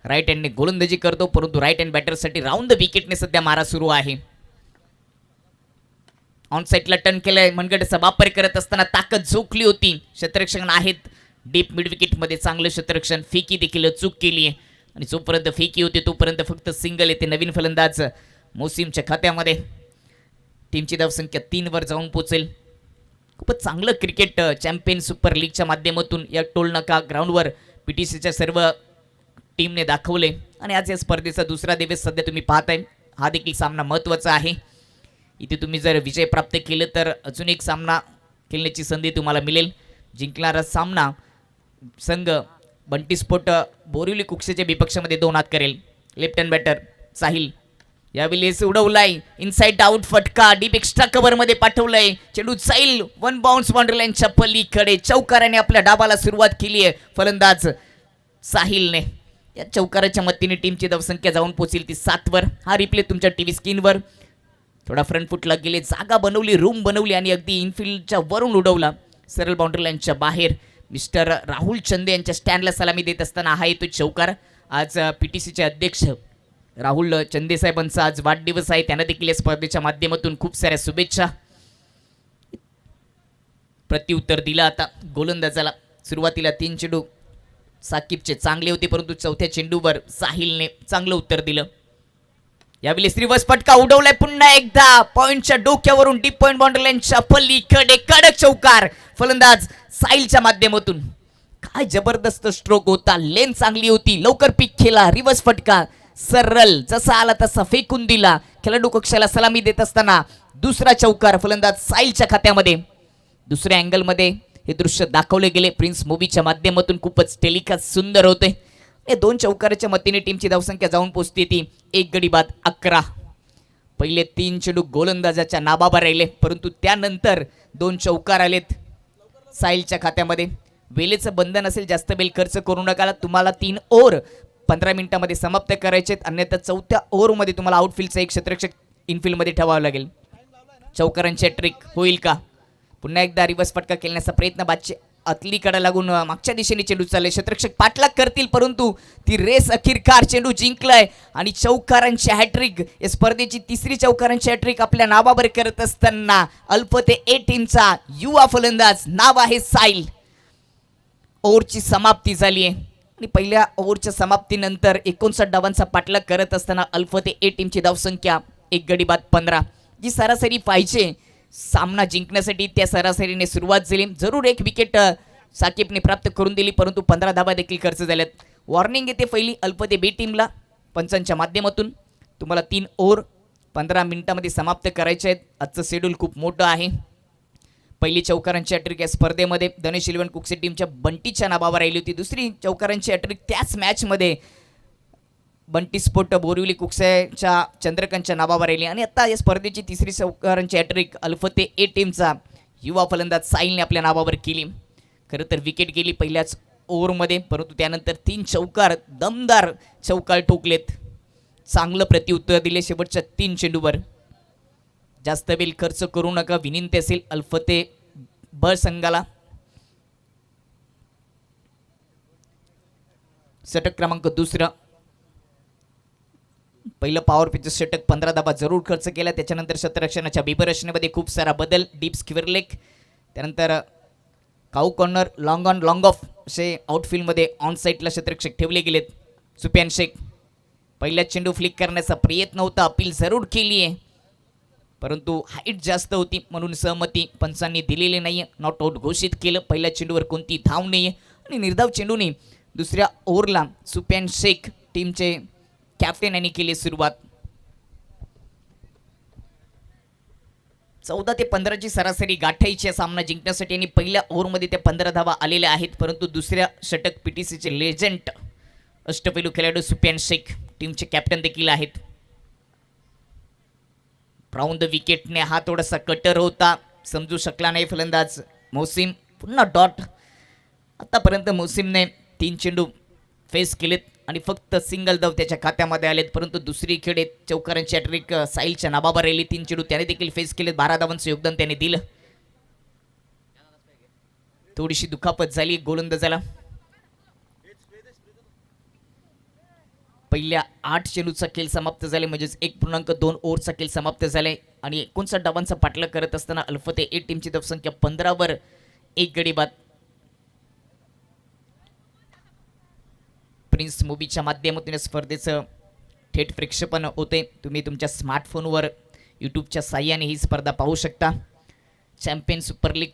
राईट हँडने गोलंदाजी करतो, परंतु राईट हँड बॅटरसाठी राऊंड द विकेटने सध्या मारा सुरू आहे. ऑन साईडला टर्न केलाय, मनगटाचा वापर करत असताना ताकद झोकली होती. क्षेत्ररक्षण आहेत डीप मिड विकेटमध्ये, चांगलं क्षेत्ररक्षण. फेकी देखील चूक केली आहे आणि जोपर्यंत फेकी होते तोपर्यंत फक्त सिंगल येते. नवीन फलंदाज मोसिमच्या खात्यामध्ये. टीमची धावसंख्या 3 वर जाऊन पोहोचेल. खूपच चांगलं क्रिकेट चॅम्पियन सुपर लीगच्या माध्यमातून या टोलनाका ग्राउंडवर PTCच्या सर्व टीमने दाखवले आणि आज या स्पर्धेचा दुसरा दिवस सध्या तुम्ही पाहताय. हा देखील सामना महत्त्वाचा आहे. इथे तुम्ही जर विजय प्राप्त केले तर अजून एक सामना खेळण्याची संधी तुम्हाला मिळेल. जिंकणारा सामना संघ बंटी स्पोर्ट बोरिवली कुक्षेच्या विपक्षामध्ये 2 हात करेल. लेफ्ट हँड बॅटर साहिल यावेळेस उडवलाय, इनसाइड आउट फटका डीप एक्स्ट्रा कव्हर मध्ये पाठवलंय. चेंडू साईल 1 बाउन्स बाउंड्री लाईनच्या पलीकडे. चौकाराने आपल्या डाबाला सुरुवात केली आहे फलंदाज साहिलने. या चौकाराच्या मदतीने टीमची धावसंख्या जाऊन पोहोचेल ती 7 वर. हा रिप्ले तुमच्या टीव्ही स्क्रीनवर. थोडा फ्रंट फुटला गेले, जागा बनवली, रूम बनवली आणि अगदी इनफिल्डच्या वरून उडवला सरळ बाउंड्री लाईनच्या बाहेर. मिस्टर राहुल चंदे यांच्या स्टँडला सलामी देत असताना हा येतो चौकार. आज PTCचे अध्यक्ष राहुल चंदे साहेबांचा आज वाढदिवस आहे. त्यांना देखील या स्पर्धेच्या माध्यमातून खूप साऱ्या शुभेच्छा. प्रत्युत्तर दिला आता गोलंदाजाला. सुरुवातीला 3 चेंडू साकिबचे चांगले होते, परंतु 4थ्या चेंडूवर साहिलने चांगलं उत्तर दिलं. यावेळेस रिव्हर्स फटका उडवलाय पुन्हा एकदा पॉइंटच्या डोक्यावरून डीप पॉइंट बाउंड्री लाईनच्या पलीकडे. कडक चौकार फलंदाज साहिलच्या माध्यमातून. काय जबरदस्त स्ट्रोक होता, लेन चांगली होती, लवकर पिक केला. रिव्हर्स फटका सरळ जसा आला तसा फेकून दिला. खेळाडू कक्षाला सलामी देत असताना दुसरा चौकार फलंदाज साहिलच्या खात्यामध्ये. दुसऱ्या अँगलमध्ये हे दृश्य दाखवले गेले प्रिन्स मूवीच्या माध्यमातून. खूपच टेलिकास्ट सुंदर होते. या 2 चौकाराच्या मतीने टीमची धावसंख्या जाऊन पोहोचते ती 1 गडी बाद 11. पहिले 3 चेंडू गोलंदाजाच्या नाबाबा राहिले, परंतु त्यानंतर 2 चौकार आलेत साहिलच्या खात्यामध्ये. वेळेचं बंधन असेल, जास्त वेळ खर्च करू नका. तुम्हाला 3 ओव्हर 15 मिनिटांमध्ये समाप्त करायचे, अन्यथा 4थ्या ओव्हरमध्ये तुम्हाला आउटफील्डचा एक क्षेत्ररक्षक इनफिल्डमध्ये ठेवावं लागेल. चौकारांची ट्रिक होईल का? पुन्हा एकदा रिव्हर्स फटका खेळण्याचा प्रयत्न. बादचे अतलीकडे लागून मागच्या दिशेने चेंडू चालले. क्षेत्ररक्षक पाठलाग करतील, परंतु ती रेस अखेरकार चेंडू जिंकलाय आणि चौकारांची हॅट्रिक. या स्पर्धेची 3री चौकारांची हॅट्रिक आपल्या नावावर करत असताना अल्फते ए टीमचा युवा फलंदाज नाव आहे साहिल. ओव्हरची समाप्ती झाली आहे आणि पहिल्या ओव्हरच्या समाप्तीनंतर 59 धावांचा पाठलाग करत असताना अल्फते ए टीमची धावसंख्या 1 गडी बाद 15. जी सरासरी पाहिजे सामना जिंकण्यासाठी त्या सरासरीने सुरुवात झाली. जरूर 1 विकेट साकिबने प्राप्त करून दिली, परंतु 15 धावा देखील खर्च झाल्यात. वॉर्निंग येते पहिली अल्फते बी टीमला पंचांच्या माध्यमातून. तुम्हाला 3 ओव्हर 15 मिनिटांमध्ये समाप्त करायचे आहेत. आजचं शेड्यूल खूप मोठं आहे. पहिली चौकारांची हॅट्रिक या स्पर्धेमध्ये धनेश इलेव्हन कुकसे टीमच्या बंटीच्या नावावर राहिली होती. दुसरी चौकारांची हॅट्रिक त्याच मॅचमध्ये बंटी स्पोर्ट बोरिवली कुकसेच्या चंद्रकांतच्या नावावर राहिली आणि आता या स्पर्धेची 3री चौकारांची हॅट्रिक अल्फते ए टीमचा युवा फलंदाज साहिलने आपल्या नावावर केली. खरं तर विकेट गेली पहिल्याच ओव्हरमध्ये, परंतु त्यानंतर 3 चौकार, दमदार चौकार ठोकलेत. चांगलं प्रत्युत्तर दिले शेवटच्या 3 चेंडूवर. जास्त वेळ खर्च करू नका, विनंती असेल अल्फते ब संघाला. षटक क्रमांक 2. पहिलं पॉवर पिच षटक 15 धावा जरूर खर्च केला. त्याच्यानंतर क्षेत्ररक्षणाच्या बिबरचनेमध्ये खूप सारा बदल. डीप स्क्वेअर लेग, त्यानंतर cow corner, long on long off असे आउटफील्डमध्ये ऑन साईडला क्षेत्ररक्षक ठेवले गेलेत. सुफियान शेख पहिला चेंडू फ्लिक करण्याचा प्रयत्न होता, अपील जरूर केली आहे, परंतु हाईट जास्त होती म्हणून सहमती पंचांनी दिलेली नाही. नॉट आउट घोषित केलं. पहिल्या चेंडूवर कोणती धाव नाही आहे आणि निर्धाव चेंडूने दुसऱ्या ओव्हरला सुफियान शेख टीमचे कॅप्टन यांनी केली सुरुवात. 14 ते 15ची सरासरी गाठायची सामना जिंकण्यासाठी आणि पहिल्या ओव्हरमध्ये त्या 15 धावा आलेल्या आहेत. परंतु दुसऱ्या षटक पीटीसीचे लेजंड अष्टपैलू खेळाडू सुफियान शेख टीमचे कॅप्टन देखील आहेत. राऊंड द विकेटने हा थोडासा कटर होता, समजू शकला नाही फलंदाज मोसिम. पुन्हा डॉट. आतापर्यंत मोसिमने 3 चेंडू फेस केलेत आणि फक्त सिंगल धाव त्याच्या खात्यामध्ये आलेत. परंतु दुसरी खेळेत चौकारांची हॅट्रिक साहिलच्या नाबावर राहिली. 3 चेंडू त्याने देखील फेस केलेत. 12 धावांचं योगदान त्याने दिलं. थोडीशी दुखापत झाली गोलंदाजाला. पहिल्या 8 चेंडूचा खेळ समाप्त झाले, म्हणजेच 1.2 ओव्हरचा खेळ समाप्त झाले आणि 59 धावांचा पाठलाग करत असताना अल्फते ए टीमची धावसंख्या 15वर 1 गडी बाद. प्रिन्स मूवीच्या माध्यमातून या स्पर्धेचं थेट प्रक्षेपण होते. तुम्ही तुमच्या स्मार्टफोनवर यूट्यूबच्या साह्याने ही स्पर्धा पाहू शकता. चॅम्पियन सुपर लीग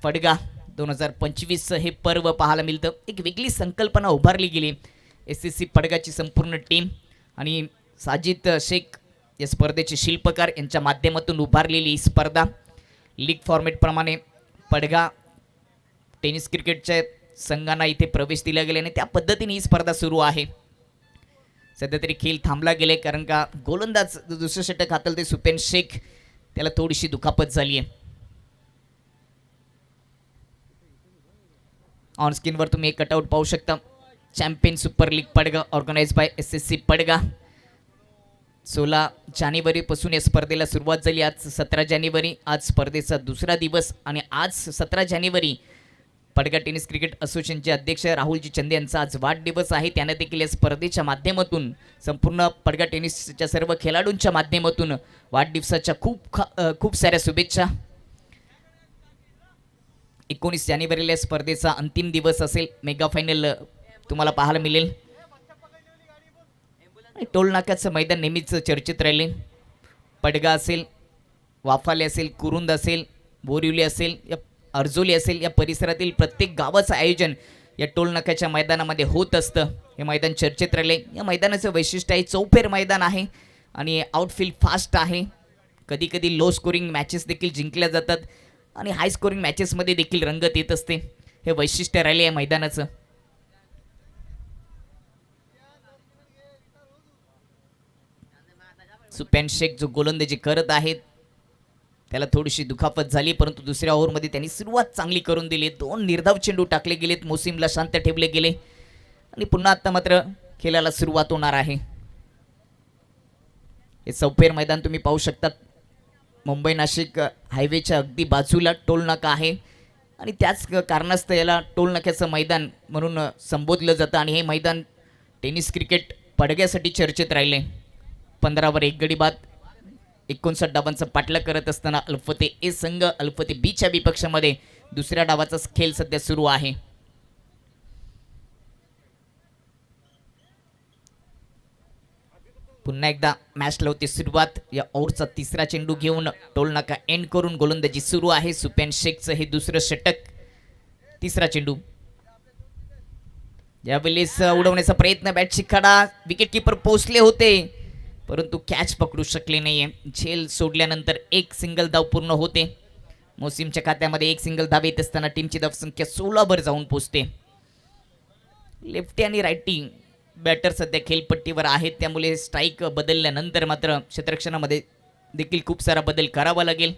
फडगा 2025 हे पर्व पाहायला मिळतं. एक वेगळी संकल्पना उभारली गेली. SSC फडगाची संपूर्ण टीम आणि साजिद शेख या स्पर्धेचे शिल्पकार यांच्या माध्यमातून उभारलेली ही स्पर्धा. लीग फॉर्मॅटप्रमाणे फडगा टेनिस क्रिकेटच्या संघांना इथे प्रवेश दिला गेला आणि त्या पद्धतीने ही स्पर्धा सुरू आहे. सध्या तरी खेळ थांबला गेले कारण का गोलंदाज दुसरं षटक हाताळते सुफियान शेख, त्याला थोडीशी दुखापत झाली आहे. ऑन स्क्रीनवर तुम्ही एक कटआउट पाहू शकता. Champion super league Padga organize by SSC Padga. 16 जानेवारीपासून या स्पर्धेला सुरुवात झाली. आज 17 जानेवारी, आज स्पर्धेचा दुसरा दिवस आणि आज 17 जानेवारी पडगा टेनिस क्रिकेट असोसिएशनचे अध्यक्ष राहुलजी चंदे यांचा आज वाढदिवस आहे. त्याने देखील या स्पर्धेच्या माध्यमातून संपूर्ण पडगा टेनिसच्या सर्व खेळाडूंच्या माध्यमातून वाढदिवसाच्या खूप साऱ्या शुभेच्छा. 19 जानेवारीला स्पर्धेचा अंतिम दिवस असेल. मेगा फायनल तुम्हाला पाहायला मिळेल. टोल नाक्याचं मैदान नेहमीच चर्चेत राहिले. पडगा असेल, वाफाले असेल, कुरुंद असेल, बोरिवली असेल या अर्जोली असेल, या परिसरातील प्रत्येक गावाचं आयोजन या टोल नाक्याच्या मैदानामध्ये होत असतं. हे मैदान चर्चेत राहिले. या मैदानाचं वैशिष्ट्य आहे चौफेर मैदान आहे आणि आउटफील्ड फास्ट आहे. कधी कधी लो स्कोरिंग मॅचेस देखील जिंकल्या जातात आणि हाय स्कोरिंग मॅचेसमध्ये देखील रंगत येत असते. हे वैशिष्ट्य राहिले या मैदानाचं. सुफियान शेख जो गोलंदाजी करत आहेत त्याला थोडीशी दुखापत झाली, परंतु दुसऱ्या ओव्हरमध्ये त्यांनी सुरुवात चांगली करून दिली. 2 निर्धाव चेंडू टाकले गेलेत, मोसिमला शांत ठेवले गेले आणि पुन्हा आता मात्र खेळाला सुरुवात होणार आहे. हे चौफेर मैदान तुम्ही पाहू शकता. मुंबई नाशिक हायवेच्या अगदी बाजूला टोल नाका आहे आणि त्याच कारणास्तव याला टोल नाक्याचं मैदान म्हणून संबोधलं जातं आणि हे मैदान टेनिस क्रिकेट पडग्यासाठी चर्चेत राहिले. 15वर 1 गडी बाद. 59 डावांचा पाठलाग करत असताना अल्फते ए संघ अल्फते बीच्या विपक्षामध्ये दुसऱ्या डावाचा खेळ सध्या सुरू आहे. पुन्हा एकदा मॅचला होती सुरुवात. या ओव्हरचा तिसरा चेंडू घेऊन टोल नाका एंड करून गोलंदाजी सुरू आहे. सुफियान शेखचं हे दुसरं षटक. तिसरा चेंडू यावेळेस उडवण्याचा प्रयत्न, बॅटची खडा, विकेट किपर पोहोचले होते परंतु कॅच पकडू शकले नाहीये. झेल सोडल्यानंतर 1 सिंगल धाव पूर्ण होते. मोसिमच्या खात्यामध्ये 1 सिंगल धाव येत असताना टीमची धावसंख्या 16वर जाऊन पोहोचते. लेफ्टी आणि राईटी बॅटर सध्या खेळपट्टीवर आहेत, त्यामुळे स्ट्राईक बदलल्यानंतर मात्र क्षेत्ररक्षणामध्ये देखील खूप सारा बदल करावा लागेल.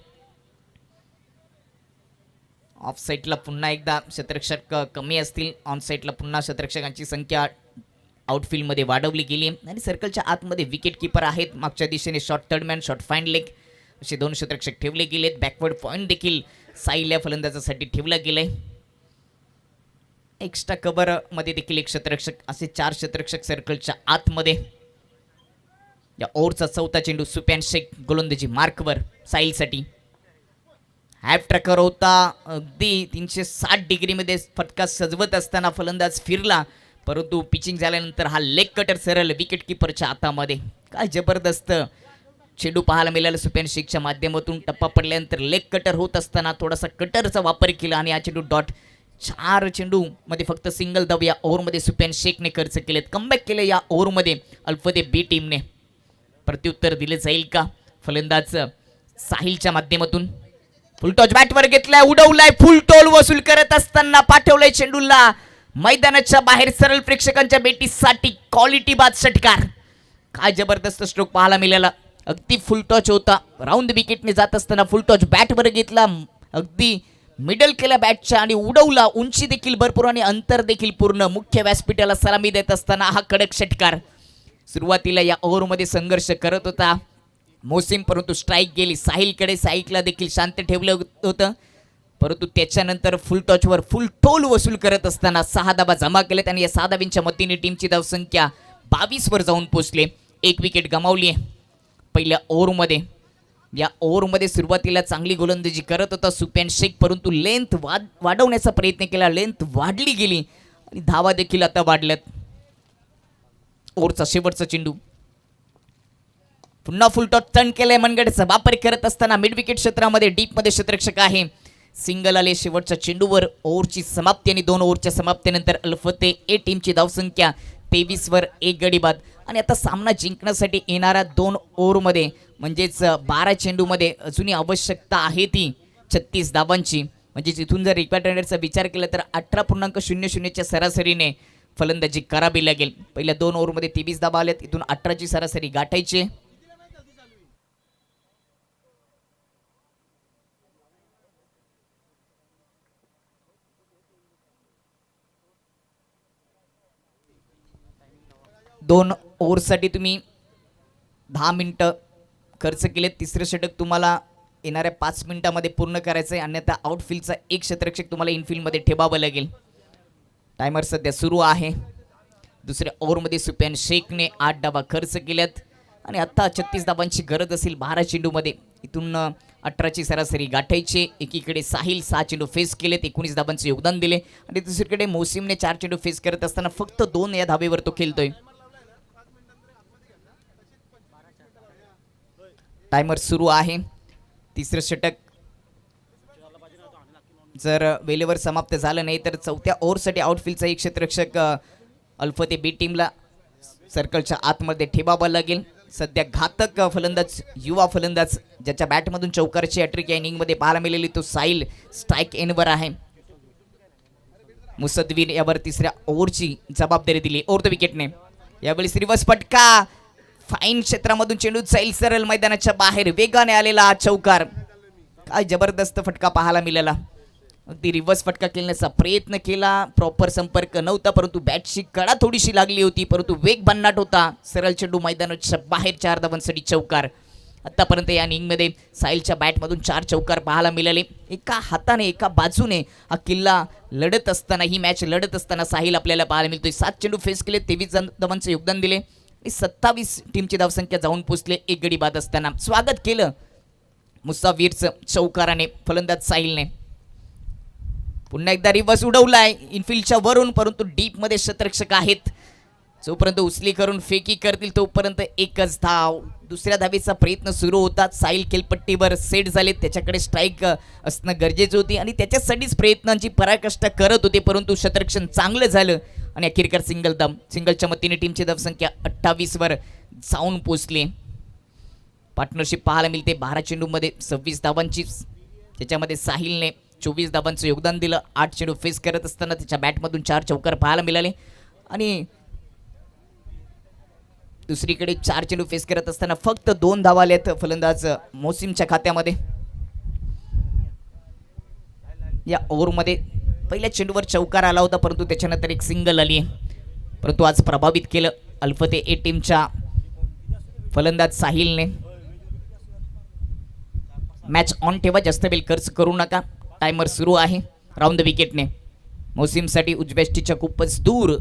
ऑफ साईडला पुन्हा एकदा शतरक्षक कमी असतील, ऑन साईडला पुन्हा शतरक्षकांची संख्या आउटफील्डमध्ये वाढवली गेली आहे आणि सर्कलच्या आतमध्ये विकेट किपर आहेत. मागच्या दिशेने short third man, short fine leg असे 2 शतरक्षक ठेवले गेलेत. बॅकवर्ड पॉईंट देखील साईल या फलंदाजासाठी ठेवला गेलाय. एक्स्ट्रा कव्हर मध्ये देखील 1 शतरक्षक, असे 4 शतरक्षक सर्कलच्या आतमध्ये. या ओव्हरचा चौथा चेंडू सुफियान शेख गोलंदाजी मार्कवर साईलसाठी. हॅफ ट्रॅकर होता, अगदी 360 डिग्रीमध्ये फटका सजवत असताना फलंदाज फिरला, परंतु पिचिंग झाल्यानंतर हा लेग कटर सरळ विकेट किपरच्या हातामध्ये. काय जबरदस्त चेंडू पाहायला मिळाला सुफियान शेखच्या माध्यमातून. टप्पा पडल्यानंतर लेग कटर होत असताना थोडासा कटरचा वापर केला आणि हा चेंडू डॉट. 4 चेंडू मध्ये फक्त सिंगल धाव या ओव्हरमध्ये सुफियान शेखने खर्च केलेत. कमबॅक केले या ओव्हरमध्ये अल्फते बी टीमने. प्रत्युत्तर दिले जाईल का? फलंदाज साहिलच्या माध्यमातून फुलटॉच बॅटवर घेतलाय, उडवलाय, फुल टोल वसूल करत असताना पाठवलाय चेंडूला मैदानाच्या बाहेर सरळ प्रेक्षकांच्या भेटीसाठी. क्वालिटी बाद षटकार. काय जबरदस्त स्ट्रोक पाहायला मिळाला. अगदी फुल टॉच होता, राऊंड विकेटने जात असताना फुल टॉच बॅटवर घेतला, अगदी मिडल केला बॅटच्या आणि उडवला. उंची देखील भरपूर आणि अंतर देखील पूर्ण. मुख्य व्यासपीठाला सलामी देत असताना हा कडक षटकार. सुरुवातीला या ओव्हरमध्ये संघर्ष करत होता मोसिम, परंतु स्ट्राईक गेली साहिलकडे. साहिलला देखील शांत ठेवलं होतं, परंतु त्याच्यानंतर फुल टॉचवर फुल टोल वसूल करत असताना 6 धावा जमा केलेत आणि या 6 धावींच्या मदतीने टीमची धावसंख्या 22 वर जाऊन पोहोचले. 1 विकेट गमावली आहे पहिल्या ओव्हरमध्ये. या ओव्हरमध्ये सुरुवातीला चांगली गोलंदाजी करत होता सुफियान शेख, परंतु लेंथ वाढवण्याचा प्रयत्न केला, लेंथ वाढली गेली आणि धावा देखील आता वाढल्यात. ओव्हरचा शेवटचा चेंडू पुन्हा फुल टॉच टर्न केलाय मनगडचा वापर करत असताना मिड विकेट क्षेत्रामध्ये डीपमध्ये शतरक्षक आहे. सिंगल आले शेवटच्या चेंडूवर. ओव्हरची समाप्ती आणि 2 ओव्हरच्या समाप्तीनंतर अल्फते ए टीमची धावसंख्या 23 वर 1 गडी बाद. आणि आता सामना जिंकण्यासाठी येणाऱ्या 2 ओव्हरमध्ये म्हणजेच 12 चेंडूमध्ये अजूनही आवश्यकता आहे ती 36 धावांची. म्हणजे इथून जर रिक्वायरमेंटचा विचार केला तर 18.00च्या सरासरीने फलंदाजी करावी लागेल. पहिल्या 2 ओव्हरमध्ये 23 धावा आल्यात, इथून 18ची सरासरी गाठायची. दोन ओव्हरसाठी तुम्ही 10 मिनिटं खर्च केले. तिसरं षटक तुम्हाला येणाऱ्या 5 मिनिटांमध्ये पूर्ण करायचं आहे, अन्यथा आउटफील्डचा 1 शतरक्षक तुम्हाला इनफील्डमध्ये ठेवावं लागेल. टायमर सध्या सुरू आहे. दुसऱ्या ओव्हरमध्ये सुफियान शेखने 8 धावा खर्च केल्यात आणि आता 36 धावांची गरज असेल 12 चेंडूमध्ये. इथून 18ची सरासरी गाठायची. एकीकडे साहिल 6 चेंडू फेस केलेत, 19 धावांचे योगदान दिले आणि दुसरीकडे मोसिमने 4 चेंडू फेस करत असताना फक्त 2 या धावेवर तो खेळतोय. टायमर सुरू आहे. तिसरं षटक जर वेळेवर समाप्त झालं नाही तर 4थ्या ओव्हरसाठी आउटफील्डचा 1 क्षेत्ररक्षक अल्फते बी टीमला सर्कलच्या आतमध्ये ठेवावा लागेल. सध्या घातक फलंदाज, युवा फलंदाज ज्याच्या बॅटमधून चौकारची हॅट्रिक या इनिंगमध्ये पाहायला मिळाली तो साहिल स्ट्राईक एनवर आहे. मुसद्दीन यावर तिसऱ्या ओव्हरची जबाबदारी दिली ओव्हर द विकेटने. यावेळी रिवर्स फटका, फाईन क्षेत्रामधून चेंडू जाईल सरळ मैदानाच्या बाहेर. वेगाने आलेला चौकार. काय जबरदस्त फटका पाहायला मिळाला. अगदी रिव्हर्स फटका खेळण्याचा प्रयत्न केला, प्रॉपर संपर्क नव्हता, परंतु बॅटची कडा थोडीशी लागली होती, परंतु वेग भन्नाट होता. सरळ चेंडू मैदानाच्या बाहेर 4 धावांसाठी चौकार. आतापर्यंत या इनिंगमध्ये साहिलच्या बॅटमधून 4 चौकार पाहायला मिळाले. एका हाताने एका बाजूने हा किल्ला लढत असताना, ही मॅच लढत असताना साहिल आपल्याला पाहायला मिळतोय. 7 चेंडू फेस केले, 23 धावांचे योगदान दिले. 27 टीमची धावसंख्या जाऊन पोचले 1 गडी बाद असताना. स्वागत केलं मुसावीरचं चौकाराने फलंदाज साहिलने. पुन्हा एकदा रिवर्स उडवलाय इनफिल्डच्या वरून, परंतु डीप मध्ये शतरक्षक आहेत. जोपर्यंत उचली करून फेकी करतील तोपर्यंत 1च धाव. दुसऱ्या धावेचा प्रयत्न सुरू होता. साहिल खेळपट्टीवर सेट झाले, त्याच्याकडे स्ट्राईक असणं गरजेचं होती आणि त्याच्यासाठीच प्रयत्नांची पराकाष्ठा करत होते, परंतु शतरक्षण चांगलं झालं आणि अखेरकार सिंगलच्या मतीने टीमची धावसंख्या 28 वर जाऊन पोचली. पार्टनरशिप पाहायला मिळते 12 चेंडूमध्ये 26 धावांची. त्याच्यामध्ये साहिलने 24 धावांचं योगदान दिलं. 8 चेंडू फेस करत असताना त्याच्या बॅटमधून 4 चौकार पाहायला मिळाले आणि दुसरीकडे 4 चेंडू फेस करत असताना फक्त 2 धावा आल्यात फलंदाज मोसिमच्या खात्यामध्ये. या ओव्हरमध्ये पहिल्या चेंडूवर चौकार आला होता, परंतु त्याच्यानंतर एक सिंगल आली आहे. परंतु आज प्रभावित केलं अल्फते ए टीमच्या फलंदाज साहिलने. मॅच ऑन ठेवा, जास्त वेळ खर्च करू नका. टायमर सुरू आहे. राऊंड द विकेटने मोसिमसाठी उजव्या स्टिचच्या खूपच दूर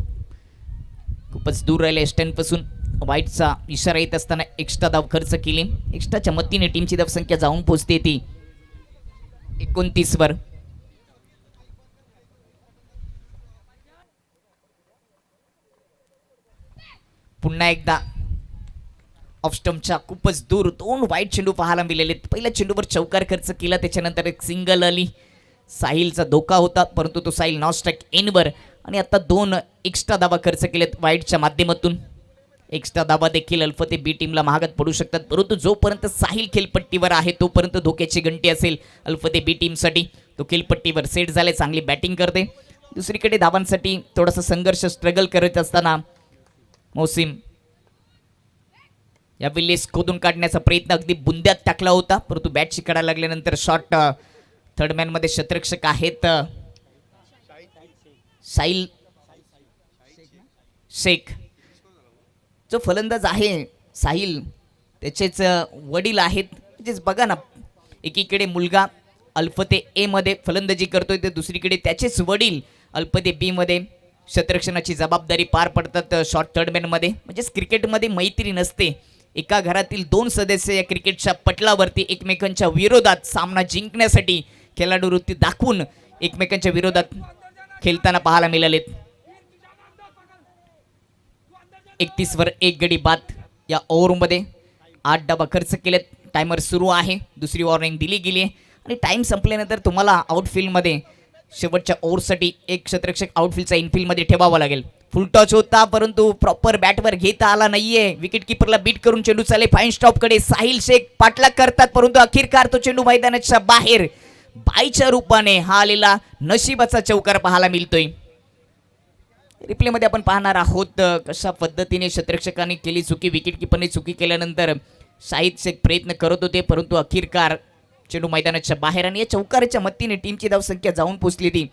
राहिले स्टंपपासून. वाईटचा इशारा येत असताना एक्स्ट्रा धाव खर्च केली. एक्स्ट्राच्या मदतीने टीमची धावसंख्या जाऊन पोहोचते ती 29 वर. पुन्हा एकदा ऑफ स्टंपच्या खूपच दूर 2 वाईट चेंडू पाहायला मिळाले. पहिल्या चेंडूवर चौकार खर्च केला, त्याच्यानंतर एक सिंगल आली. साहिलचा धोका होता, परंतु तो साहिल नॉट स्ट्राईक एनवर. आणि आता 2 एक्स्ट्रा धावा खर्च केलेत वाईटच्या माध्यमातून. एक्स्ट्रा धावा देखील अल्फते बी टीमला महागात पडू शकतात, परंतु जोपर्यंत साहिल खेळपट्टीवर आहे तोपर्यंत धोक्याची घंटी असेल अल्फते बी टीमसाठी. तो खेळपट्टीवर सेट झाले, चांगली बॅटिंग करते. दुसरीकडे धावांसाठी थोडासा संघर्ष स्ट्रगल करत असताना मोसिम या विल्लेस खोदून काढण्याचा प्रयत्न अगदी बुंद्यात टाकला होता, परंतु बॅट शिकायला लागल्यानंतर शॉट थर्ड मॅन मध्ये शतरक्षक आहेत साहिल शेख. जो फलंदाज आहे साहिल, त्याचेच वडील आहेत. म्हणजेच बघा ना, एकीकडे मुलगा अल्फते ए मध्ये फलंदाजी करतोय, तर दुसरीकडे त्याचेच वडील अल्फते बी मध्ये शतरक्षणाची जबाबदारी पार पडतात शॉर्ट थर्डमॅन मध्ये. म्हणजेच क्रिकेटमध्ये मैत्री नसते. एका घरातील 2 सदस्य या क्रिकेटच्या पटलावरती एकमेकांच्या विरोधात सामना जिंकण्यासाठी खेळाडू वृत्ती दाखवून एकमेकांच्या विरोधात खेळताना पाहायला मिळालेत. 31 वर 1 गडी बाद. या ओव्हरमध्ये 8 डावा खर्च केलेत. टायमर सुरू आहे. दुसरी वॉर्निंग दिली गेली आहे आणि टाइम संपल्यानंतर तुम्हाला आउटफील्डमध्ये शेवटच्या ओव्हरसाठी एक शतरक्षक आउटफील्डचा इनफील्डमध्ये ठेवावा लागेल. फुल टॉच होता, परंतु प्रॉपर बॅटवर घेता आला नाहीये. विकेट किपरला बीट करून चेंडू चाले फाईन स्टॉपकडे. साहिल शेख पाठलाग करतात, परंतु अखेरकार तो चेंडू मैदानाच्या बाहेर. बाईच्या रूपाने हा आलेला नशिबाचा चौकार पाहायला मिळतोय. रिप्लेमध्ये आपण पाहणार आहोत कशा पद्धतीने शतरक्षकांनी केली चुकी. विकेट किपरने चुकी केल्यानंतर साहिल शेख प्रयत्न करत होते, परंतु अखेरकार चेंडू मैदानाच्या बाहेर. आणि या चौकाराच्या मदतीने टीमची धावसंख्या जाऊन पोहोचली ती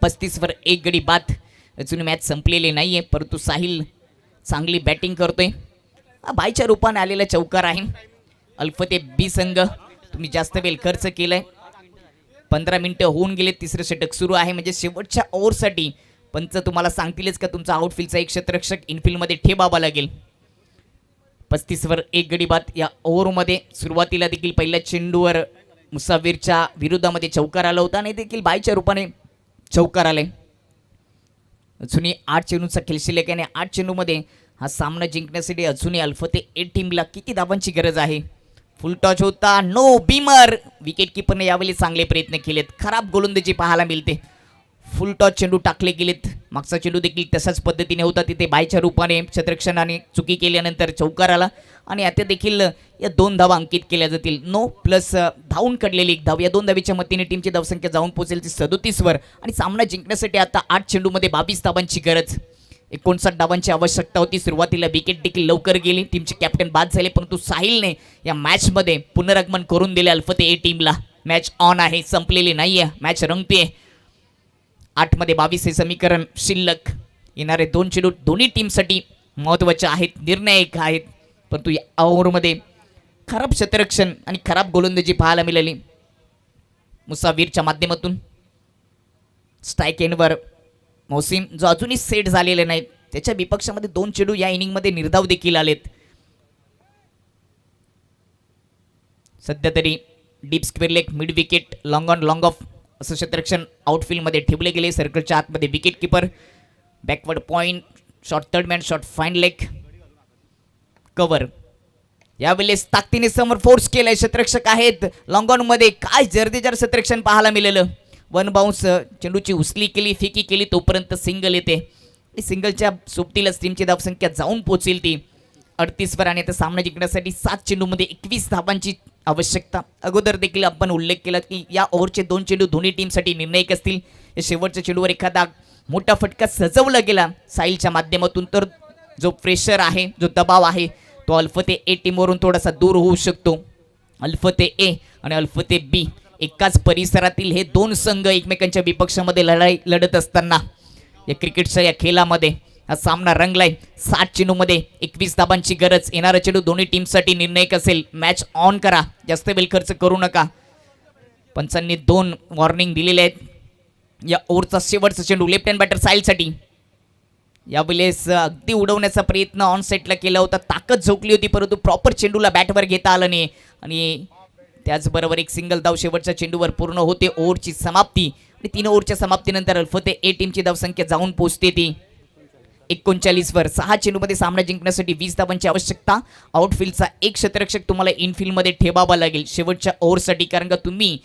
35 वर 1 गडी बाद. अजून मॅच संपलेली नाहीये, परंतु साहिल चांगली बॅटिंग करतोय. बाईच्या रूपाने आलेला चौकार आहे. अल्फते बी संघ तुम्ही जास्त वेळ खर्च केलाय. 15 मिनिटं होऊन गेले. तिसरं षटक सुरू आहे. म्हणजे शेवटच्या ओव्हरसाठी पंच तुम्हाला सांगतीलच का तुमचा आउटफील्डचा एक शतरक्षक इनफील्डमध्ये ठेवावा लागेल. 35 वर 1 गडी बाद. या ओव्हरमध्ये सुरुवातीला देखील पहिल्या चेंडूवर मुसाफिरच्या विरोधामध्ये चौकार आला होता आणि देखील बाईच्या रूपाने चौकार आले. अजूनही 8 चेंडूचा खेळ शिल्लक आहे आणि 8 चेंडूमध्ये हा सामना जिंकण्यासाठी अजूनही अल्फते ए टीमला किती धावांची गरज आहे. फुल टॉच होता, नो बीमर. विकेट किपरने यावेळी चांगले प्रयत्न केलेत. खराब गोलंदाजी पाहायला मिळते. फुल टॉच चेंडू टाकले गेलेत. मागचा चेंडू देखील तशाच पद्धतीने होता. तिथे बायच्या रूपाने शतरक्षणाने चुकी केल्यानंतर चौकार आला आणि आता देखील या 2 धावा अंकित केल्या जातील. नो प्लस धावून काढलेली 1 धाव. या 2 धावीच्या मदतीने टीमची धावसंख्या जाऊन पोहोचेल ती 37 वर. आणि सामना जिंकण्यासाठी आता 8 चेंडूमध्ये 22 धावांची गरज. 59 धावांची आवश्यकता होती. सुरुवातीला विकेट देखील लवकर गेली. टीमचे कॅप्टन बाद झाले, परंतु साहिलने या मॅचमध्ये पुनरागमन करून दिले अल्फते ए टीमला. मॅच ऑन आहे, संपलेली नाहीये, मॅच रंगते. 8 मध्ये 22 हे समीकरण शिल्लक. येणारे 2 चेंडू दोन्ही टीमसाठी महत्त्वाचे आहेत, निर्णायक आहेत, परंतु या ओव्हरमध्ये खराब शतरक्षण आणि खराब गोलंदाजी पाहायला मिळाली. मुसाफिरच्या माध्यमातून स्ट्राईक एंडवर मोसिम जो अजूनही सेट झालेले नाहीत. त्याच्या विपक्षामध्ये 2 चेंडू या इनिंगमध्ये निर्धाव देखील आलेत. सध्या तरी deep square leg, mid wicket, long on long of असं शतरक्षण आउटफील्डमध्ये ठेवले गेले. सर्कलच्या आतमध्ये wicket keeper, backward point, short third man, short fine leg, cover. यावेळेस ताकदीने समोर फोर्स केलाय शतरक्षक आहेत. लॉंग ऑन मध्ये काय जर्देदार शतरक्षण पाहायला मिळालं. 1 बाउन्स चेंडूची उचली केली, फेकी केली, तोपर्यंत सिंगल येते. सिंगलच्या सोबतीलाच टीमची धावसंख्या जाऊन पोहोचेल ती 38 वर. आणि आता सामना जिंकण्यासाठी 7 चेंडूमध्ये 21 धावांची आवश्यकता. अगोदर देखील आपण उल्लेख केला की या ओव्हरचे 2 चेंडू दोन्ही टीमसाठी निर्णायक असतील. या शेवटच्या चेंडूवर एखादा मोठा फटका सजवला गेला साहिलच्या माध्यमातून तर जो प्रेशर आहे, जो दबाव आहे, तो अल्फते ए टीमवरून थोडासा दूर होऊ शकतो. अल्फते ए आणि अल्फते बी एकाच परिसरातील हे दोन संघ एकमेकांच्या विपक्षामध्ये लढाई लढत असताना या क्रिकेटच्या या खेळामध्ये हा सामना रंगलाय. 60 चेंडूमध्ये 21 धाबांची गरज. येणारा चेंडू दोन्ही टीमसाठी निर्णायक असेल. मॅच ऑन करा, जास्त वेळ खर्च करू नका. पंचांनी 2 वॉर्निंग दिलेले आहेत. या ओव्हरचा शेवटचा चेंडू लेफ्ट हँड बॅटर साहिलसाठी. यावेळेस अगदी उडवण्याचा प्रयत्न ऑन सेटला केला होता, ताकद झोकली होती, परंतु प्रॉपर चेंडूला बॅटवर घेता आलं नाही. आणि त्याचबरोबर एक सिंगल धाव शेवटच्या चेंडूवर पूर्ण होते. ओव्हरची समाप्ती आणि 3 ओव्हरच्या समाप्तीनंतर अल्फते ए टीमची धावसंख्या जाऊन पोहोचते ती 39 वर. 6 चेंडूमध्ये सामना जिंकण्यासाठी 20 धावांची आवश्यकता. आउटफील्डचा एक क्षेत्ररक्षक तुम्हाला इनफील्डमध्ये ठेवावा लागेल शेवटच्या ओव्हरसाठी, कारण का तुम्ही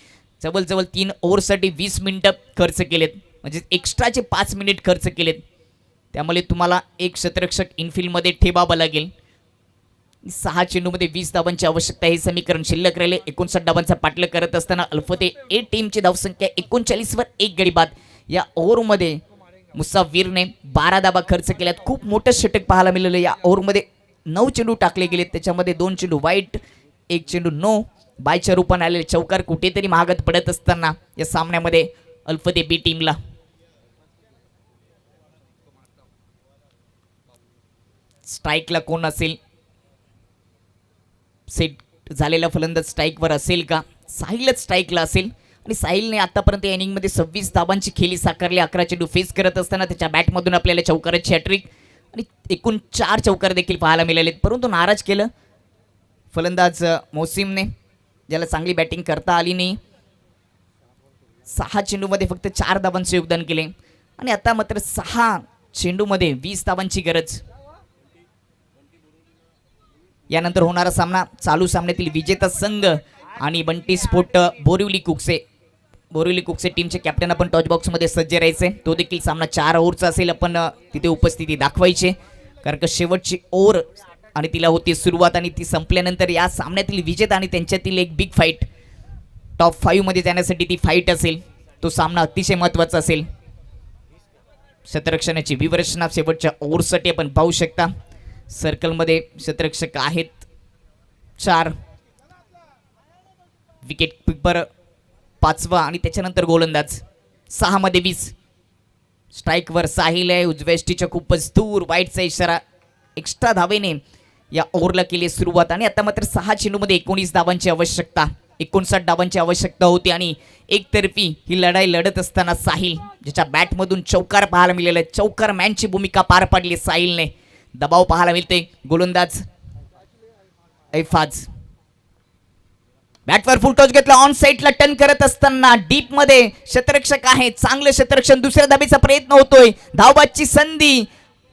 जवळजवळ 3 ओव्हरसाठी 20 मिनिटं खर्च केलेत, म्हणजे एक्स्ट्राचे 5 मिनिट खर्च केलेत. त्यामुळे तुम्हाला एक क्षेत्ररक्षक इनफील्डमध्ये ठेवावा लागेल. 6 चेंडूमध्ये 20 धावांची आवश्यकता, हे समीकरण शिल्लक राहिले. 59 धावांचा पाठलाग करत असताना अल्फते ए टीमची धावसंख्या 39 वर 1 गडी बाद. या ओव्हरमध्ये मुसाफिरने 12 धावा खर्च केल्यात. खूप मोठं षटक पाहायला मिळालं. या ओव्हरमध्ये 9 चेंडू टाकले गेलेत, त्याच्यामध्ये 2 चेंडू वाईट, 1 चेंडू नो बायच्या रूपाने आलेले चौकार कुठेतरी महागात पडत असताना या सामन्यामध्ये अल्फते बी टीमला स्ट्राईकला कोण असेल, सेट झालेला फलंदाज स्ट्राईकवर असेल का? साहिलच स्ट्राईकला असेल. आणि साहिलने आतापर्यंत या इनिंगमध्ये 26 धाबांची खेळी साकारली. 11 चेंडू फेस करत असताना त्याच्या बॅटमधून आपल्याला चौकाराची हॅट्रिक आणि एकूण 4 चौकार देखील पाहायला मिळालेत, परंतु नाराज केलं फलंदाज मोसिमने, ज्याला चांगली बॅटिंग करता आली नाही. 6 चेंडूमध्ये फक्त 4 धाबांचे योगदान केले आणि आता मात्र 6 चेंडूमध्ये 20 धाबांची गरज. यानंतर होणारा सामना चालू सामन्यातील विजेता संघ आणि बंटी स्पोर्ट बोरिवली कुकसे टीमचे कॅप्टन आपण टॉच बॉक्समध्ये सज्ज राहायचे. तो देखील सामना 4 ओव्हरचा असेल. आपण तिथे उपस्थिती दाखवायची, कारण का शेवटची ओव्हर आणि तिला होती सुरुवात आणि ती संपल्यानंतर या सामन्यातील विजेता आणि त्यांच्यातील एक बिग फाईट, टॉप 5 मध्ये जाण्यासाठी ती फाईट असेल. तो सामना अतिशय महत्त्वाचा असेल. क्षेत्ररक्षणाची विवरचना शेवटच्या ओव्हरसाठी आपण पाहू शकता. सर्कलमध्ये क्षेत्ररक्षक आहेत 4, विकेट कीपर 5वा आणि त्याच्यानंतर गोलंदाज. 6 मध्ये 20. स्ट्राईकवर साहिल आहे. उजव्या यष्टीच्या खूपच दूर, वाईटचा इशारा. एक्स्ट्रा धावेने या ओव्हरला केली सुरुवात आणि आता मात्र 6 चेंडूमध्ये 19 धावांची आवश्यकता. 59 धावांची आवश्यकता होती आणि एकतर्फी ही लढाई लढत असताना साहिल, ज्याच्या बॅटमधून चौकार पाहायला मिळाला, चौकार मॅनची भूमिका पार पाडली साहिलने. दबाव पाहायला मिळते. गोलंदाज ऐफाज बॅटवर फुल टॉस घेतला. ऑन साइडला टर्न करत असताना डीप मध्ये क्षेत्ररक्षक आहे. चांगले क्षेत्ररक्षण. दुसऱ्या धाबेचा प्रयत्न होतोय. धावबादची संधी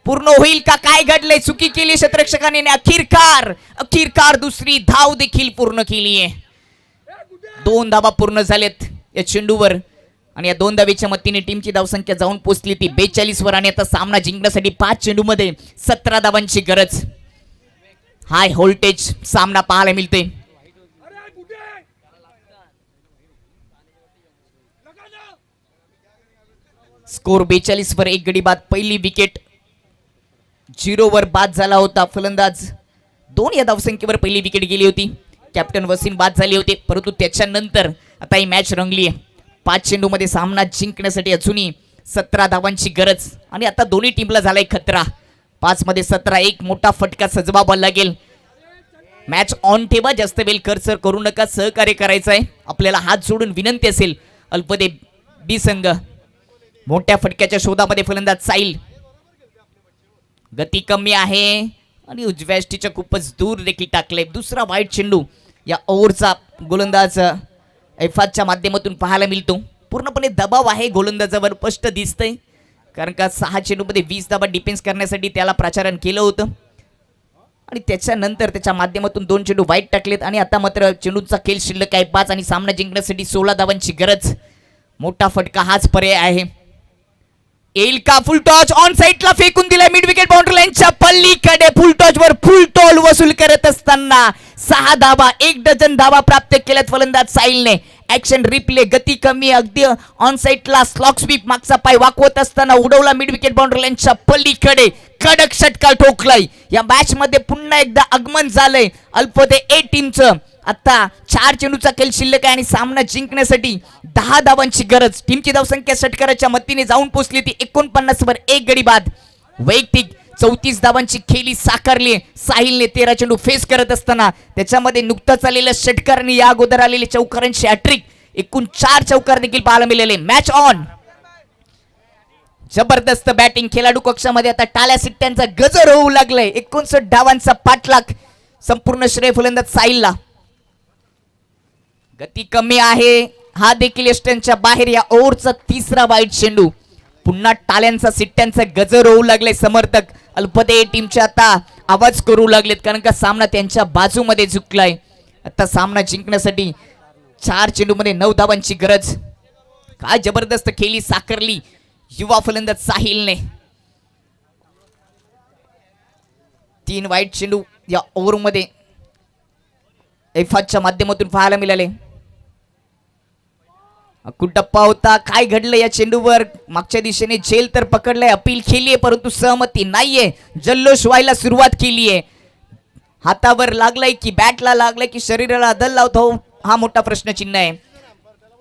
पूर्ण होईल का? काय घडलंय? चुकी केली क्षेत्ररक्षकाने. अखिरकार दुसरी धाव देखील पूर्ण केली आहे. 2 धावा पूर्ण झालेत या चेंडूवर आणि या 2 धावेच्या मदतीने टीमची धावसंख्या जाऊन पोहोचली ती 42 वर आणि आता सामना जिंकण्यासाठी 5 चेंडूमध्ये 17 धावांची गरज. हाय व्होल्टेज सामना पाहायला मिळते. स्कोर 42 वर 1 गडी बाद. पहिली विकेट 0 वर बाद झाला होता फलंदाज 2 या धावसंख्येवर पहिली विकेट गेली होती. कॅप्टन वसीम बाद झाले होते, परंतु त्याच्यानंतर आता ही मॅच रंगली आहे. 5 चेंडूमध्ये सामना जिंकण्यासाठी अजूनही 17 धावांची गरज आणि आता दोन्ही टीमला झालाय खतरा. 5 मध्ये 17. एक मोठा फटका सजवावा लागेल. मॅच ऑन ठेवा, जास्त वेळ खर्च करू नका. सहकार्य करायचं आहे आपल्याला. हात जोडून विनंती असेल. अल्फते बी संघ मोठ्या फटक्याच्या शोधामध्ये फलंदाज साहिल. गती कमी आहे आणि उजव्या यष्टीच्या खूपच दूर देखील टाकले. दुसरा वाईट चेंडू या ओव्हरचा गोलंदाज ऐफाजच्या माध्यमातून पाहायला मिळतो. पूर्णपणे दबाव आहे गोलंदाजावर, स्पष्ट दिसतंय, कारण का 6 चेंडूमध्ये 20 धावा डिफेन्स करण्यासाठी त्याला प्राचारण केलं होतं आणि त्याच्यानंतर त्याच्या माध्यमातून 2 चेंडू वाईट टाकलेत आणि आता मात्र चेंडूचा खेळ शिल्लक आहे 5 आणि सामना जिंकण्यासाठी 16 धावांची गरज. मोठा फटका हाच पर्याय आहे. येईल का? फुल टॉच ऑन साइडला फेकून दिला. मिड विकेट बाउंड्री लाईनच्या पल्लीकडे फुल टॉच वर फुल टॉल वसूल करत असताना 6 धावा, 1 डझन धावा प्राप्त केल्यात फलंदाज साहिलने. Action replay. गती कमी, अगदी ऑन साइडला स्लॉक स्वीप, मागचा पाय वाकवत असताना उडवला मिड विकेट बाउंड्री लाईनच्या पल्लीकडे. कडक षटकार ठोकलाय. या मॅच मध्ये पुन्हा एकदा आगमन झालंय अल्फते ए टीमचं आता 4 चेंडूचा खेळ शिल्लक आहे आणि सामना जिंकण्यासाठी 10 धावांची गरज. टीमची धावसंख्या षटकाराच्या मदतीने जाऊन पोहोचली ती 49 वर 1 गडी बाद. वैयक्तिक 34 धावांची खेळी साकारली. साहिलने 13 चेंडू फेस करत असताना त्याच्यामध्ये नुकताच आलेल्या षटकारांनी या अगोदर आलेले चौकारांची हॅट्रिक, एकूण 4 चौकार देखील पाहायला मिळाले. Match on. जबरदस्त बॅटिंग. खेळाडू कक्षामध्ये आता टाळ्या सिट्ट्यांचा गजर होऊ लागलाय. 59 धावांचा पाठलाग. संपूर्ण श्रेय फलंदाज साहिलला. गती कमी आहे. हा देखील यष्टींच्या बाहेर. या ओव्हरचा तिसरा वाईट चेंडू. पुन्हा टाळ्यांचा सिट्ट्यांचा गजर होऊ लागले. समर्थक अल्पते टीमचे आता आवाज करू लागलेत, कारण का सामना त्यांच्या बाजूमध्ये झुकलाय. आता सामना जिंकण्यासाठी 4 चेंडूमध्ये 9 धावांची गरज. काय जबरदस्त खेळी साकारली युवा फलंदाज साहिलने. 3 वाईट चेंडू या ओव्हरमध्ये एफाच्या माध्यमातून पाहायला मिळाले. कुटप्पा होता. काय घडलं या चेंडूवर? मागच्या दिशेने झेल तर पकडलाय, अपील केलीये, परंतु सहमती नाहीये. जल्लोष व्हायला सुरुवात केलीये. हातावर लागलाय की बॅटला लागलाय की शरीराला अदल लावतो, हा मोठा प्रश्नचिन्ह आहे.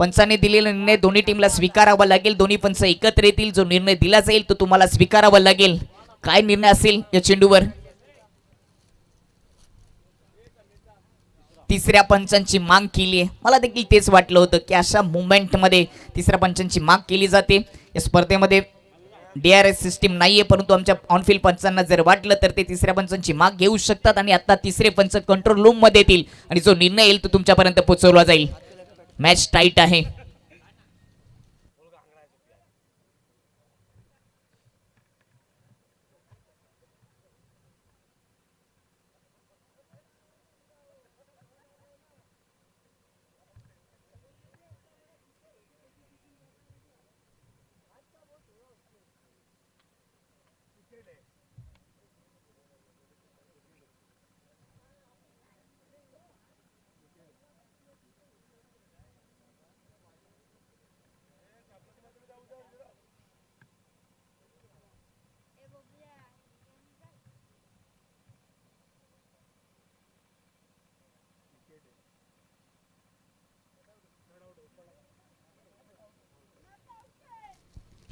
पंचाने दिलेला निर्णय दोन्ही टीमला स्वीकारावा लागेल. दोन्ही पंच एकत्र येतील. जो निर्णय दिला जाईल तो तुम्हाला स्वीकारावा लागेल. काय निर्णय असेल या चेंडूवर? तिसऱ्या पंचांची माग केली आहे. मला देखील तेच वाटलं होतं की अशा मुवमेंटमध्ये तिसऱ्या पंचांची माग केली जाते. या स्पर्धेमध्ये DRS सिस्टीम नाहीये, परंतु आमच्या ऑनफिल्ड पंचांना जर वाटलं तर ते तिसऱ्या पंचांची माग घेऊ शकतात आणि आता तिसरे पंच कंट्रोल रूम मध्ये येतील आणि जो निर्णय येईल तो तुमच्यापर्यंत पोहोचवला जाईल. मॅच टाईट आहे.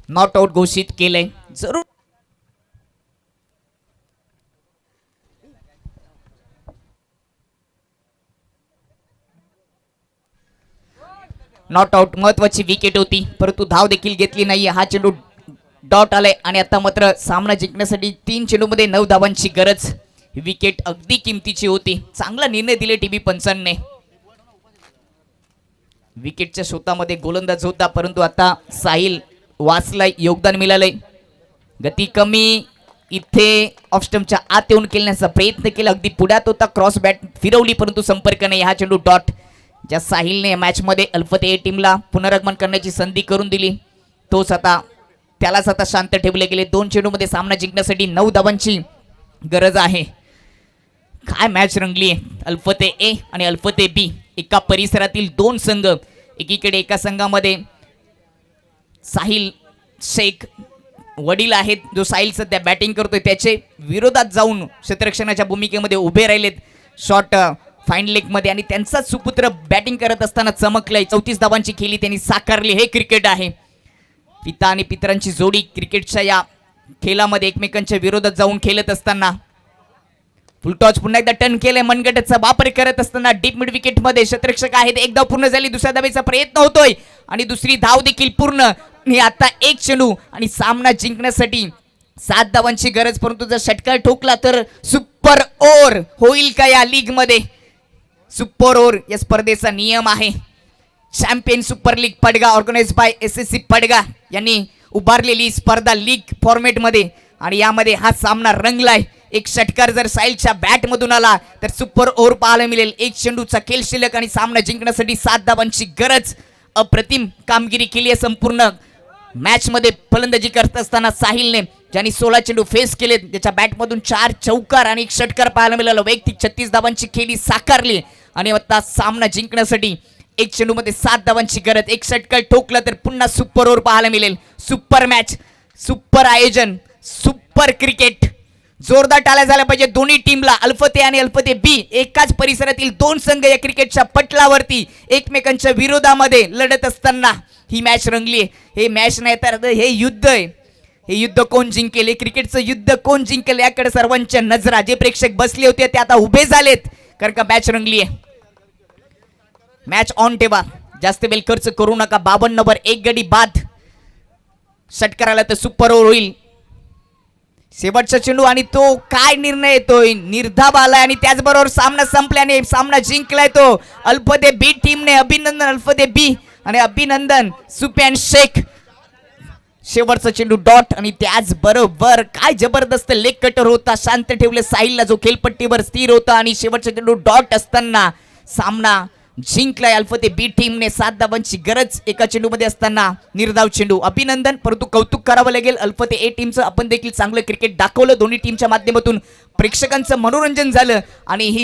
नॉट आउट घोषित केलंय. जरूर नॉट आउट. महत्वाची विकेट होती, परंतु धाव देखील घेतली नाहीये. हा चेंडू डॉट आलाय आणि आता मात्र सामना जिंकण्यासाठी 3 चेंडूमध्ये 9 धावांची गरज. विकेट अगदी किमतीची होती. चांगला निर्णय दिले टीबी पंचांनी. विकेटच्या शोधामध्ये गोलंदाज होता, परंतु आता साहिल वाचलाय, योगदान मिळालंय. गती कमी. इथे ऑफ स्टंपच्या आत येऊन खेळण्याचा प्रयत्न केला. अगदी पुढ्यात होता. क्रॉस बॅट फिरवली, परंतु संपर्क नाही. हा चेंडू डॉट. ज्या साहिलने मॅच मध्ये अल्फते टीमला पुनरागमन करण्याची संधी करून दिली, तोच आता त्यालाच आता शांत ठेवले गेले. 2 चेंडूमध्ये सामना जिंकण्यासाठी 9 धावांची गरज आहे. काय मॅच रंगली आहे. अल्फते ए आणि अल्फते बी एका परिसरातील 2 संघ. एकीकडे एका संघामध्ये साहिल शेख वडील आहेत, जो साहिल सध्या बॅटिंग करतोय, त्याचे विरोधात जाऊन क्षेत्ररक्षणाच्या भूमिकेमध्ये उभे राहिलेत शॉर्ट फाईन लेग मध्ये, आणि त्यांचाच सुपुत्र बॅटिंग करत असताना चमकलाय. 34 धावांची खेळी त्यांनी साकारली. हे क्रिकेट आहे. पिता आणि पितरांची जोडी क्रिकेटच्या या खेळामध्ये एकमेकांच्या विरोधात जाऊन खेळत असताना फुलटॉच पुन्हा एकदा टर्न केले. मनगटाचा वापर करत असताना डीप मिड विकेट मध्ये क्षेत्ररक्षक आहेत. एक धाव पूर्ण झाली. दुसऱ्या धावेचा प्रयत्न होतोय आणि दुसरी धाव देखील पूर्ण. हे आता 1 चेंडू आणि सामना जिंकण्यासाठी 7 धावांची गरज. परंतु जर षटकार ठोकला तर सुपर ओव्हर होईल का या लीग मध्ये? सुपर ओव्हर या स्पर्धेचा नियम आहे. Champion super league Padga organize by SSC Padga यांनी उभारलेली स्पर्धा लीग फॉर्मॅट मध्ये, आणि यामध्ये हा सामना रंगलाय. एक षटकार जर साहिलच्या बॅट मधून आला तर सुपर ओव्हर पाहायला मिळेल. 1 चेंडूचा खेळ शिल्लक आणि सामना जिंकण्यासाठी 7 धावांची गरज. अप्रतिम कामगिरी केली आहे संपूर्ण मॅच मध्ये फलंदाजी करत असताना साहिलने, ज्यांनी 16 चेंडू फेस केले. त्याच्या बॅट मधून 4 चौकार आणि 1 षटकार पाहायला मिळाला. वैयक्तिक 36 धावांची खेळी साकारली आणि आता सामना जिंकण्यासाठी 1 चेंडू मध्ये 7 धावांची गरज. 1 षटकार ठोकला तर पुन्हा सुपर ओव्हर पाहायला मिळेल. सुपर मॅच, सुपर आयोजन, सुपर क्रिकेट. जोरदार टाळ्या झाल्या पाहिजे दोन्ही टीमला. अल्फते आणि अल्फते बी एकाच परिसरातील दोन संघ या क्रिकेटच्या पटलावरती एकमेकांच्या विरोधामध्ये लढत असताना ही मॅच रंगली. हे मॅच नाही तर हे युद्ध आहे. हे युद्ध कोण जिंकेल, हे क्रिकेटचं युद्ध कोण जिंकेल याकडे सर्वांच्या नजरा. जे प्रेक्षक बसले होते ते आता उभे झालेत कारण का मॅच रंगली आहे. मॅच ऑन ठेवा, जास्त वेळ खर्च करू नका. 52 नंबर एक गडी बाद. षटकाराला तर सुपर ओव्हर होईल. शेवटचा चेंडू आणि तो काय निर्णय येतोय, निर्धाव आलाय आणि त्याचबरोबर सामना संपल्याने सामना जिंकलाय तो अल्फते बी टीमने. अभिनंदन अल्फते बी आणि अभिनंदन सुफियान शेख. शेवटचा चेंडू डॉट आणि त्याचबरोबर काय जबरदस्त लेग कटर होता. शांत ठेवले साहिलला जो खेळपट्टीवर स्थिर होता आणि शेवटचा चेंडू डॉट असताना सामना जिंकलाय अल्फते बी टीमने. 7 धावांची गरज एका चेंडूमध्ये असताना निर्धाव चेंडू. अभिनंदन, परंतु कौतुक करावं लागेल अल्फते ए टीमचं. आपण देखील चांगलं क्रिकेट दाखवलं. दोन्ही टीमच्या माध्यमातून प्रेक्षकांचं मनोरंजन झालं आणि ही